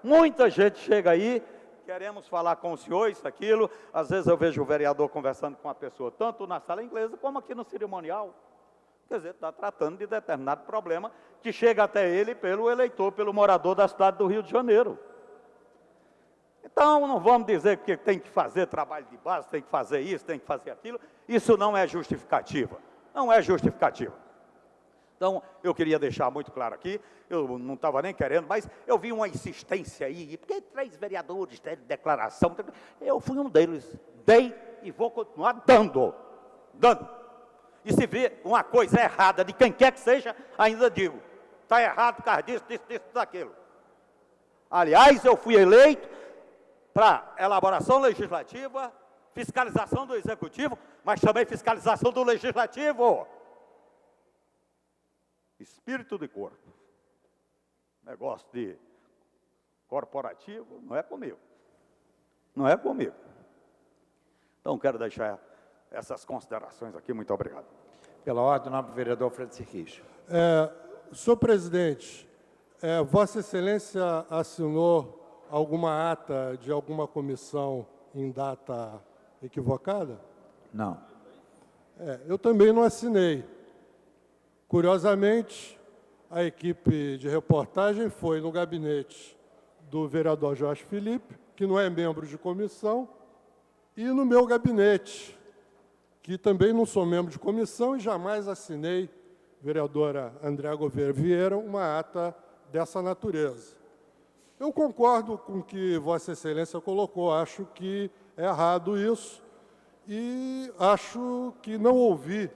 muita gente chega aí, queremos falar com o senhor, isso, aquilo. Às vezes eu vejo o vereador conversando com uma pessoa, tanto na sala inglesa como aqui no cerimonial. Quer dizer, está tratando de determinado problema que chega até ele pelo eleitor, pelo morador da cidade do Rio de Janeiro. Então, não vamos dizer que tem que fazer trabalho de base, tem que fazer isso, tem que fazer aquilo. Isso não é justificativa. Não é justificativa. Então, eu queria deixar muito claro aqui, eu não estava nem querendo, mas eu vi uma insistência aí, porque 3 vereadores deram declaração, eu fui um deles, dei e vou continuar dando. E se vir uma coisa errada de quem quer que seja, ainda digo, está errado por causa disso, daquilo. Aliás, eu fui eleito para elaboração legislativa, fiscalização do executivo, mas também fiscalização do legislativo. Espírito de corpo. Negócio de corporativo não é comigo. Não é comigo. Então, quero deixar essas considerações aqui. Muito obrigado. Pela ordem, o nobre vereador Francisco Richa. Senhor presidente, Vossa Excelência assinou alguma ata de alguma comissão em data equivocada? Não. Eu também não assinei. Curiosamente, a equipe de reportagem foi no gabinete do vereador Jorge Felipe, que não é membro de comissão, e no meu gabinete, que também não sou membro de comissão e jamais assinei, vereadora Andréa Gouveia Vieira, uma ata dessa natureza. Eu concordo com o que Vossa Excelência colocou, acho que é errado isso, e acho que não ouvi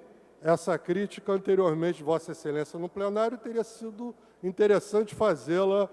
essa crítica anteriormente de Vossa Excelência no plenário, teria sido interessante fazê-la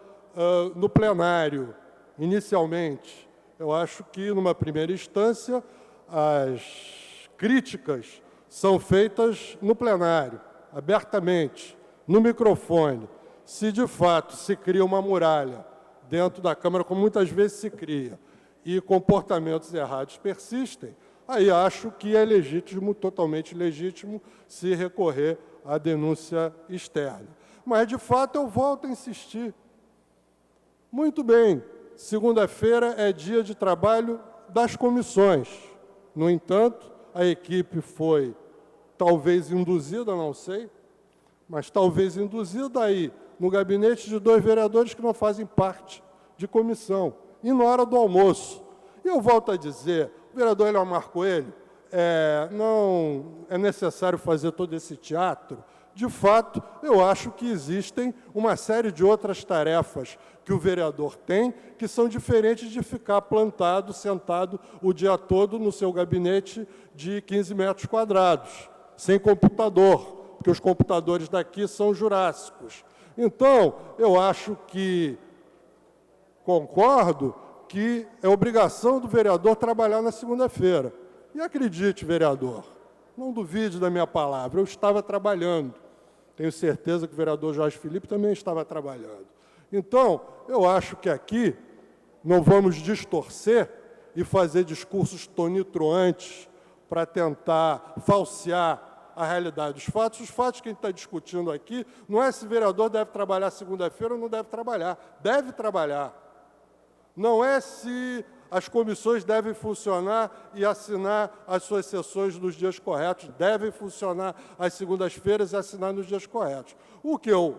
no plenário, inicialmente. Eu acho que, numa primeira instância, as críticas são feitas no plenário, abertamente, no microfone. Se, de fato, se cria uma muralha dentro da Câmara, como muitas vezes se cria, e comportamentos errados persistem, aí acho que é legítimo, totalmente legítimo, se recorrer à denúncia externa. Mas, de fato, eu volto a insistir. Muito bem, segunda-feira é dia de trabalho das comissões. No entanto, a equipe foi talvez induzida, não sei, mas talvez induzida aí no gabinete de 2 vereadores que não fazem parte de comissão, e na hora do almoço. E eu volto a dizer, o vereador Eliomar Coelho, não é necessário fazer todo esse teatro. De fato, eu acho que existem uma série de outras tarefas que o vereador tem, que são diferentes de ficar plantado, sentado o dia todo no seu gabinete de 15 metros quadrados, sem computador, porque os computadores daqui são jurássicos. Então, eu acho que concordo que é obrigação do vereador trabalhar na segunda-feira. E acredite, vereador, não duvide da minha palavra, eu estava trabalhando. Tenho certeza que o vereador Jorge Felipe também estava trabalhando. Então, eu acho que aqui não vamos distorcer e fazer discursos tonitruantes para tentar falsear a realidade dos fatos. Os fatos que a gente está discutindo aqui não é se o vereador deve trabalhar segunda-feira ou não deve trabalhar. Deve trabalhar. Não é se as comissões devem funcionar e assinar as suas sessões nos dias corretos. Devem funcionar às segundas-feiras e assinar nos dias corretos. O que eu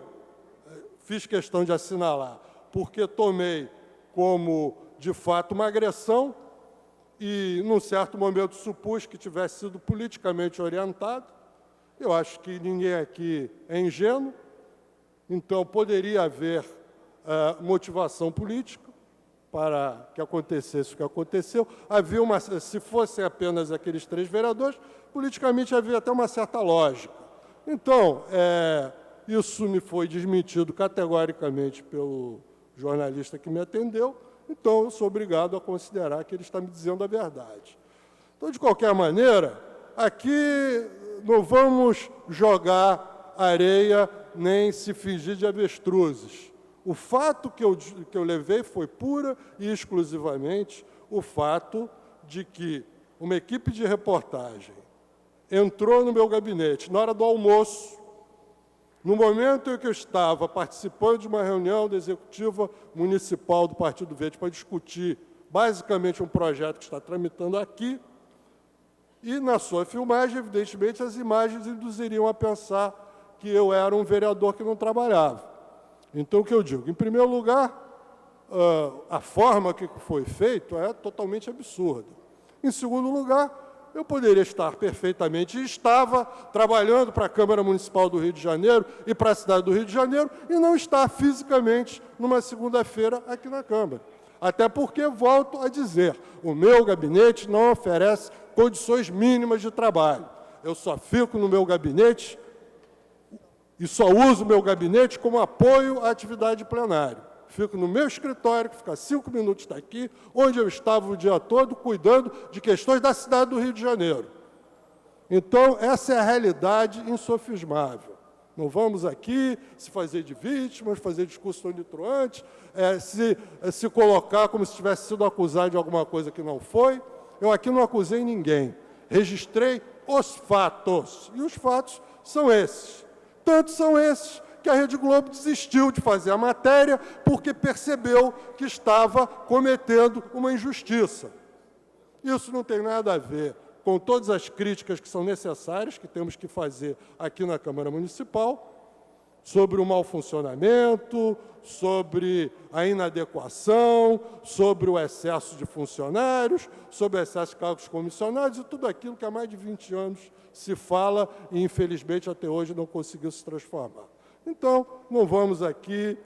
fiz questão de assinalar, porque tomei como, de fato, uma agressão e, num certo momento, supus que tivesse sido politicamente orientado. Eu acho que ninguém aqui é ingênuo, então poderia haver motivação política para que acontecesse o que aconteceu. Havia se fossem apenas aqueles 3 vereadores, politicamente havia até uma certa lógica. Então, isso me foi desmentido categoricamente pelo jornalista que me atendeu, então eu sou obrigado a considerar que ele está me dizendo a verdade. Então, de qualquer maneira, aqui não vamos jogar areia nem se fingir de avestruzes. O fato que eu levei foi pura e exclusivamente o fato de que uma equipe de reportagem entrou no meu gabinete na hora do almoço, no momento em que eu estava participando de uma reunião da Executiva Municipal do Partido Verde para discutir, basicamente, um projeto que está tramitando aqui, e, na sua filmagem, evidentemente, as imagens induziriam a pensar que eu era um vereador que não trabalhava. Então, o que eu digo? Em primeiro lugar, a forma que foi feito é totalmente absurda. Em segundo lugar, eu poderia estar perfeitamente, e estava trabalhando para a Câmara Municipal do Rio de Janeiro e para a cidade do Rio de Janeiro, e não estar fisicamente numa segunda-feira aqui na Câmara. Até porque, volto a dizer, o meu gabinete não oferece condições mínimas de trabalho. Eu só fico no meu gabinete e só uso o meu gabinete como apoio à atividade plenária. Fico no meu escritório, que fica 5 minutos daqui, onde eu estava o dia todo cuidando de questões da cidade do Rio de Janeiro. Então, essa é a realidade insofismável. Não vamos aqui se fazer de vítimas, fazer discurso tonitruante, se colocar como se tivesse sido acusado de alguma coisa que não foi. Eu aqui não acusei ninguém. Registrei os fatos. E os fatos são esses. Tanto são esses que a Rede Globo desistiu de fazer a matéria porque percebeu que estava cometendo uma injustiça. Isso não tem nada a ver com todas as críticas que são necessárias, que temos que fazer aqui na Câmara Municipal, sobre o mau funcionamento, sobre a inadequação, sobre o excesso de funcionários, sobre o excesso de cargos comissionados e tudo aquilo que há mais de 20 anos se fala e, infelizmente, até hoje não conseguiu se transformar. Então, não vamos aqui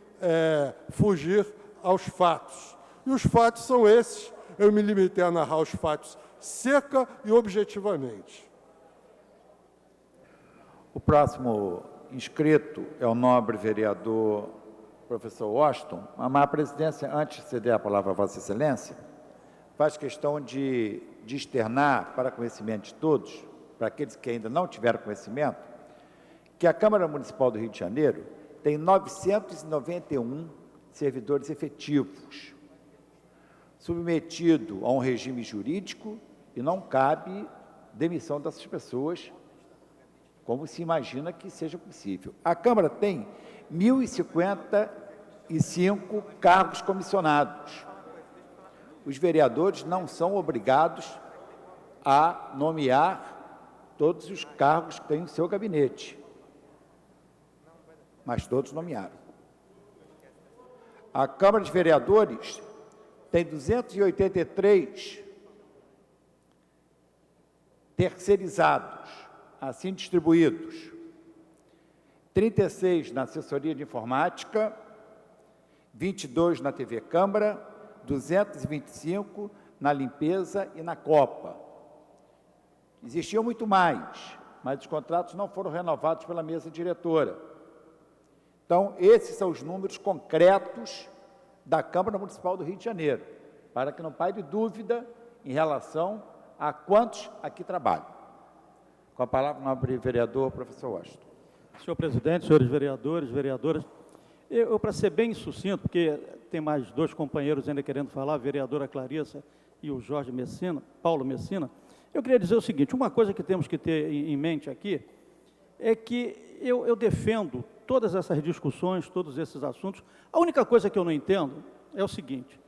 fugir aos fatos. E os fatos são esses. Eu me limitei a narrar os fatos seca e objetivamente. O próximo inscrito é o nobre vereador professor Washington. Mas a presidência, antes de ceder a palavra a Vossa Excelência, faz questão de externar para conhecimento de todos, para aqueles que ainda não tiveram conhecimento, que a Câmara Municipal do Rio de Janeiro tem 991 servidores efetivos, submetido a um regime jurídico, e não cabe demissão dessas pessoas, como se imagina que seja possível. A Câmara tem 1.055 cargos comissionados. Os vereadores não são obrigados a nomear todos os cargos que tem no seu gabinete, mas todos nomearam. A Câmara de Vereadores tem 283 terceirizados, assim distribuídos, 36 na assessoria de informática, 22 na TV Câmara, 225 na limpeza e na Copa. Existiam muito mais, mas os contratos não foram renovados pela mesa diretora. Então, esses são os números concretos da Câmara Municipal do Rio de Janeiro, para que não paire dúvida em relação a quantos aqui trabalham. Com a palavra, o nobre vereador, professor Washington. Senhor presidente, senhores vereadores, vereadoras, eu, para ser bem sucinto, porque tem mais dois companheiros ainda querendo falar, a vereadora Clarissa e o Jorge Messina, Paulo Messina, eu queria dizer o seguinte: uma coisa que temos que ter em mente aqui é que eu defendo todas essas discussões, todos esses assuntos. A única coisa que eu não entendo é o seguinte: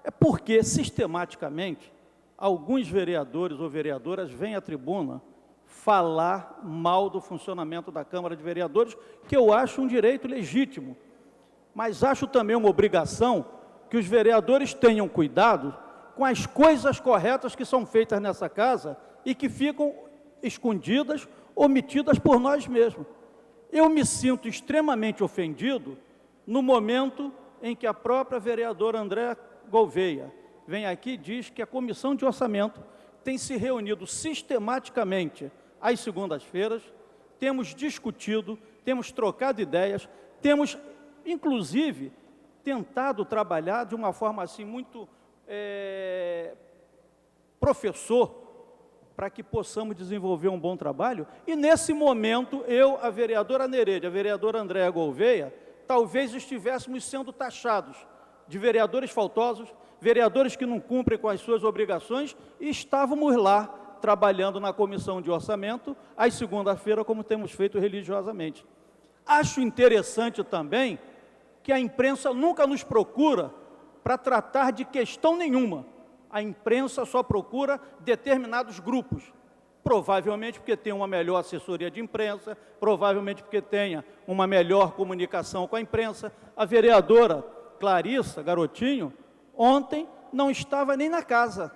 é porque, sistematicamente, alguns vereadores ou vereadoras vêm à tribuna falar mal do funcionamento da Câmara de Vereadores, que eu acho um direito legítimo, mas acho também uma obrigação que os vereadores tenham cuidado com as coisas corretas que são feitas nessa casa e que ficam escondidas, omitidas por nós mesmos. Eu me sinto extremamente ofendido no momento em que a própria vereadora Andréa Gouveia vem aqui e diz que a Comissão de Orçamento tem se reunido sistematicamente às segundas-feiras, temos discutido, temos trocado ideias, temos, inclusive, tentado trabalhar de uma forma assim muito professor, para que possamos desenvolver um bom trabalho. E nesse momento, eu, a vereadora Nereide, a vereadora Andréa Gouveia, talvez estivéssemos sendo taxados de vereadores faltosos, vereadores que não cumprem com as suas obrigações, e estávamos lá trabalhando na comissão de orçamento, às segunda-feira, como temos feito religiosamente. Acho interessante também que a imprensa nunca nos procura para tratar de questão nenhuma. A imprensa só procura determinados grupos, provavelmente porque tem uma melhor assessoria de imprensa, provavelmente porque tenha uma melhor comunicação com a imprensa. A vereadora Clarissa Garotinho, ontem, não estava nem na casa,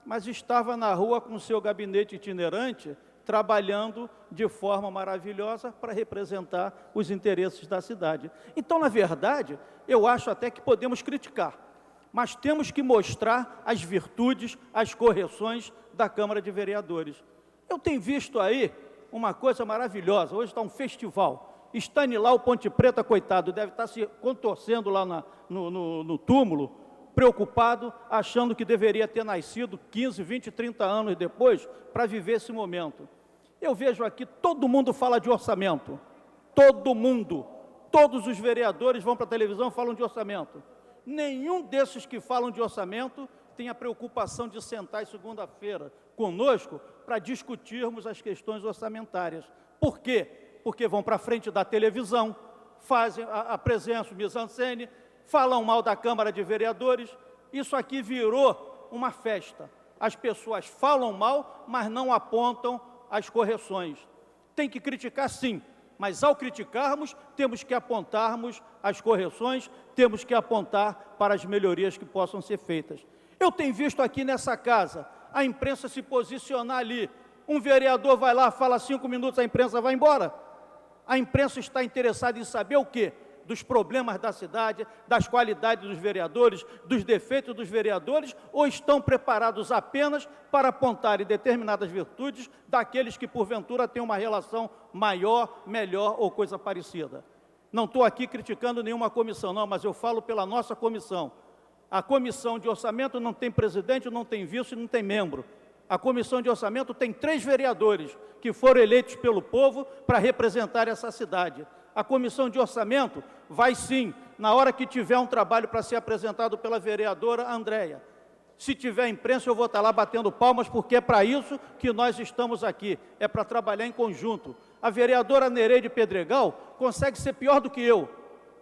mas estava na rua com o seu gabinete itinerante, trabalhando de forma maravilhosa para representar os interesses da cidade. Então, na verdade, eu acho até que podemos criticar, mas temos que mostrar as virtudes, as correções da Câmara de Vereadores. Eu tenho visto aí uma coisa maravilhosa, hoje está um festival. Stanilau Ponte Preta, coitado, deve estar se contorcendo lá no túmulo, preocupado, achando que deveria ter nascido 15, 20, 30 anos depois para viver esse momento. Eu vejo aqui, todo mundo fala de orçamento, todo mundo, todos os vereadores vão para a televisão e falam de orçamento. Nenhum desses que falam de orçamento tem a preocupação de sentar segunda-feira conosco para discutirmos as questões orçamentárias. Por quê? Porque vão para frente da televisão, fazem a presença, o mise-en-scène, falam mal da Câmara de Vereadores. Isso aqui virou uma festa. As pessoas falam mal, mas não apontam as correções. Tem que criticar, sim, mas ao criticarmos, temos que apontarmos as correções, temos que apontar para as melhorias que possam ser feitas. Eu tenho visto aqui nessa casa a imprensa se posicionar ali. Um vereador vai lá, fala 5 minutos, a imprensa vai embora. A imprensa está interessada em saber o quê? Dos problemas da cidade, das qualidades dos vereadores, dos defeitos dos vereadores, ou estão preparados apenas para apontarem determinadas virtudes daqueles que, porventura, têm uma relação maior, melhor ou coisa parecida. Não estou aqui criticando nenhuma comissão, não, mas eu falo pela nossa comissão. A comissão de orçamento não tem presidente, não tem vice, não tem membro. A comissão de orçamento tem 3 vereadores que foram eleitos pelo povo para representar essa cidade. A comissão de orçamento vai sim, na hora que tiver um trabalho para ser apresentado pela vereadora Andréa. Se tiver imprensa, eu vou estar lá batendo palmas, porque é para isso que nós estamos aqui, é para trabalhar em conjunto. A vereadora Nereide Pedregal consegue ser pior do que eu,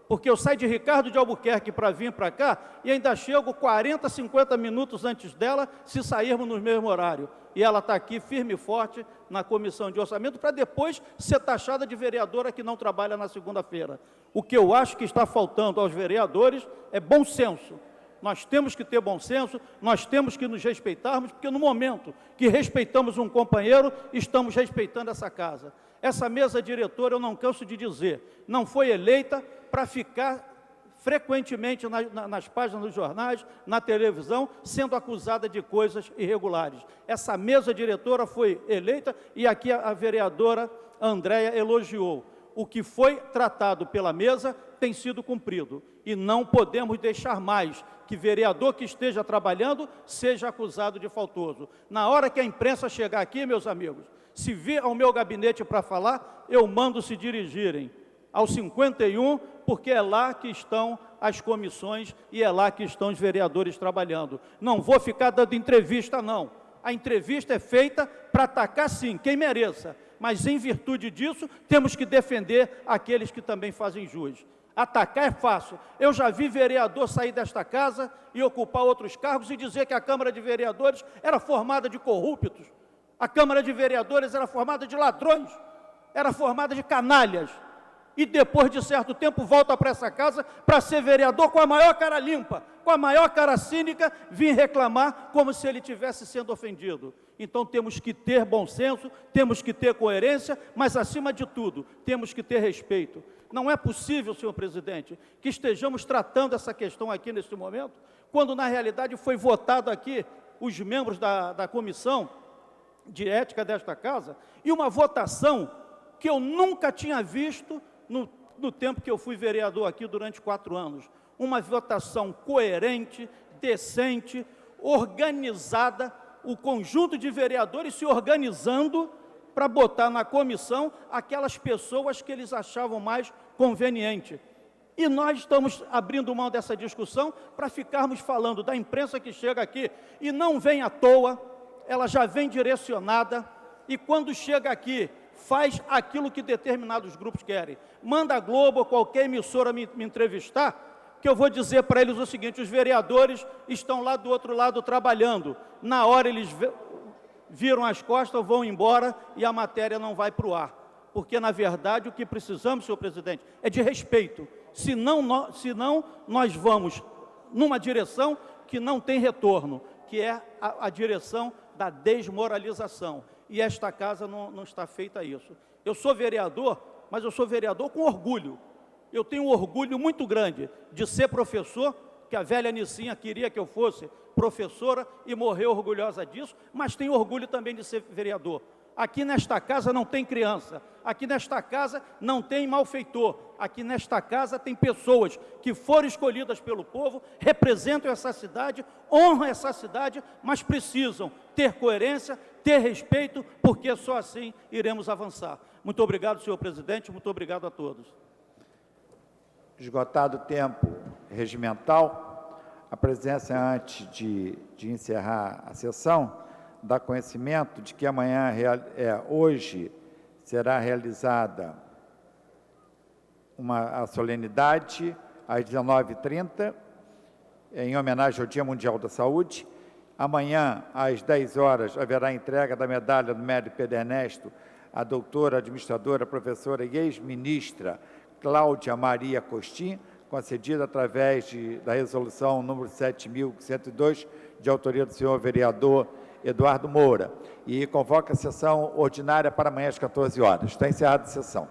porque eu saio de Ricardo de Albuquerque para vir para cá e ainda chego 40, 50 minutos antes dela, se sairmos no mesmo horário. E ela está aqui firme e forte na comissão de orçamento para depois ser taxada de vereadora que não trabalha na segunda-feira. O que eu acho que está faltando aos vereadores é bom senso. Nós temos que ter bom senso, nós temos que nos respeitarmos, porque no momento que respeitamos um companheiro, estamos respeitando essa casa. Essa mesa diretora, eu não canso de dizer, não foi eleita para ficar frequentemente nas páginas dos jornais, na televisão, sendo acusada de coisas irregulares. Essa mesa diretora foi eleita e aqui a vereadora Andréa elogiou. O que foi tratado pela mesa tem sido cumprido e não podemos deixar mais que vereador que esteja trabalhando seja acusado de faltoso. Na hora que a imprensa chegar aqui, meus amigos, se vir ao meu gabinete para falar, eu mando se dirigirem ao 51, porque é lá que estão as comissões e é lá que estão os vereadores trabalhando. Não vou ficar dando entrevista, não. A entrevista é feita para atacar, sim, quem mereça, mas em virtude disso, temos que defender aqueles que também fazem jus. Atacar é fácil. Eu já vi vereador sair desta casa e ocupar outros cargos e dizer que a Câmara de Vereadores era formada de corruptos. A Câmara de Vereadores era formada de ladrões, era formada de canalhas. E depois de certo tempo volta para essa casa para ser vereador com a maior cara limpa, com a maior cara cínica, vir reclamar como se ele estivesse sendo ofendido. Então temos que ter bom senso, temos que ter coerência, mas acima de tudo, temos que ter respeito. Não é possível, senhor presidente, que estejamos tratando essa questão aqui neste momento, quando na realidade foi votado aqui os membros da comissão de ética desta casa, e uma votação que eu nunca tinha visto no tempo que eu fui vereador aqui durante 4 anos. uma votação coerente, decente, organizada, o conjunto de vereadores se organizando para botar na comissão aquelas pessoas que eles achavam mais conveniente. E nós estamos abrindo mão dessa discussão para ficarmos falando da imprensa que chega aqui e não vem à toa, ela já vem direcionada e quando chega aqui faz aquilo que determinados grupos querem. Manda a Globo ou qualquer emissora me entrevistar, que eu vou dizer para eles o seguinte: os vereadores estão lá do outro lado trabalhando. Na hora eles viram as costas, vão embora e a matéria não vai para o ar. Porque, na verdade, o que precisamos, senhor presidente, é de respeito. Senão nós vamos numa direção que não tem retorno, que é a direção da desmoralização. E esta casa não está feita a isso. Eu sou vereador, mas eu sou vereador com orgulho. Eu tenho um orgulho muito grande de ser professor, que a velha Nicinha queria que eu fosse professora e morreu orgulhosa disso, mas tenho orgulho também de ser vereador. Aqui nesta casa não tem criança, aqui nesta casa não tem malfeitor, aqui nesta casa tem pessoas que foram escolhidas pelo povo, representam essa cidade, honram essa cidade, mas precisam ter coerência, ter respeito, porque só assim iremos avançar. Muito obrigado, senhor presidente, muito obrigado a todos. Esgotado o tempo regimental, a presidência, antes de encerrar a sessão, dá conhecimento de que hoje será realizada a solenidade às 19h30, em homenagem ao Dia Mundial da Saúde. Amanhã, às 10 horas, haverá a entrega da medalha do Mérito Pedro Ernesto à doutora, administradora, professora e ex-ministra Cláudia Maria Costin, concedida através da resolução número 7.102, de autoria do senhor vereador Eduardo Moura, e convoca a sessão ordinária para amanhã às 14 horas. Está encerrada a sessão.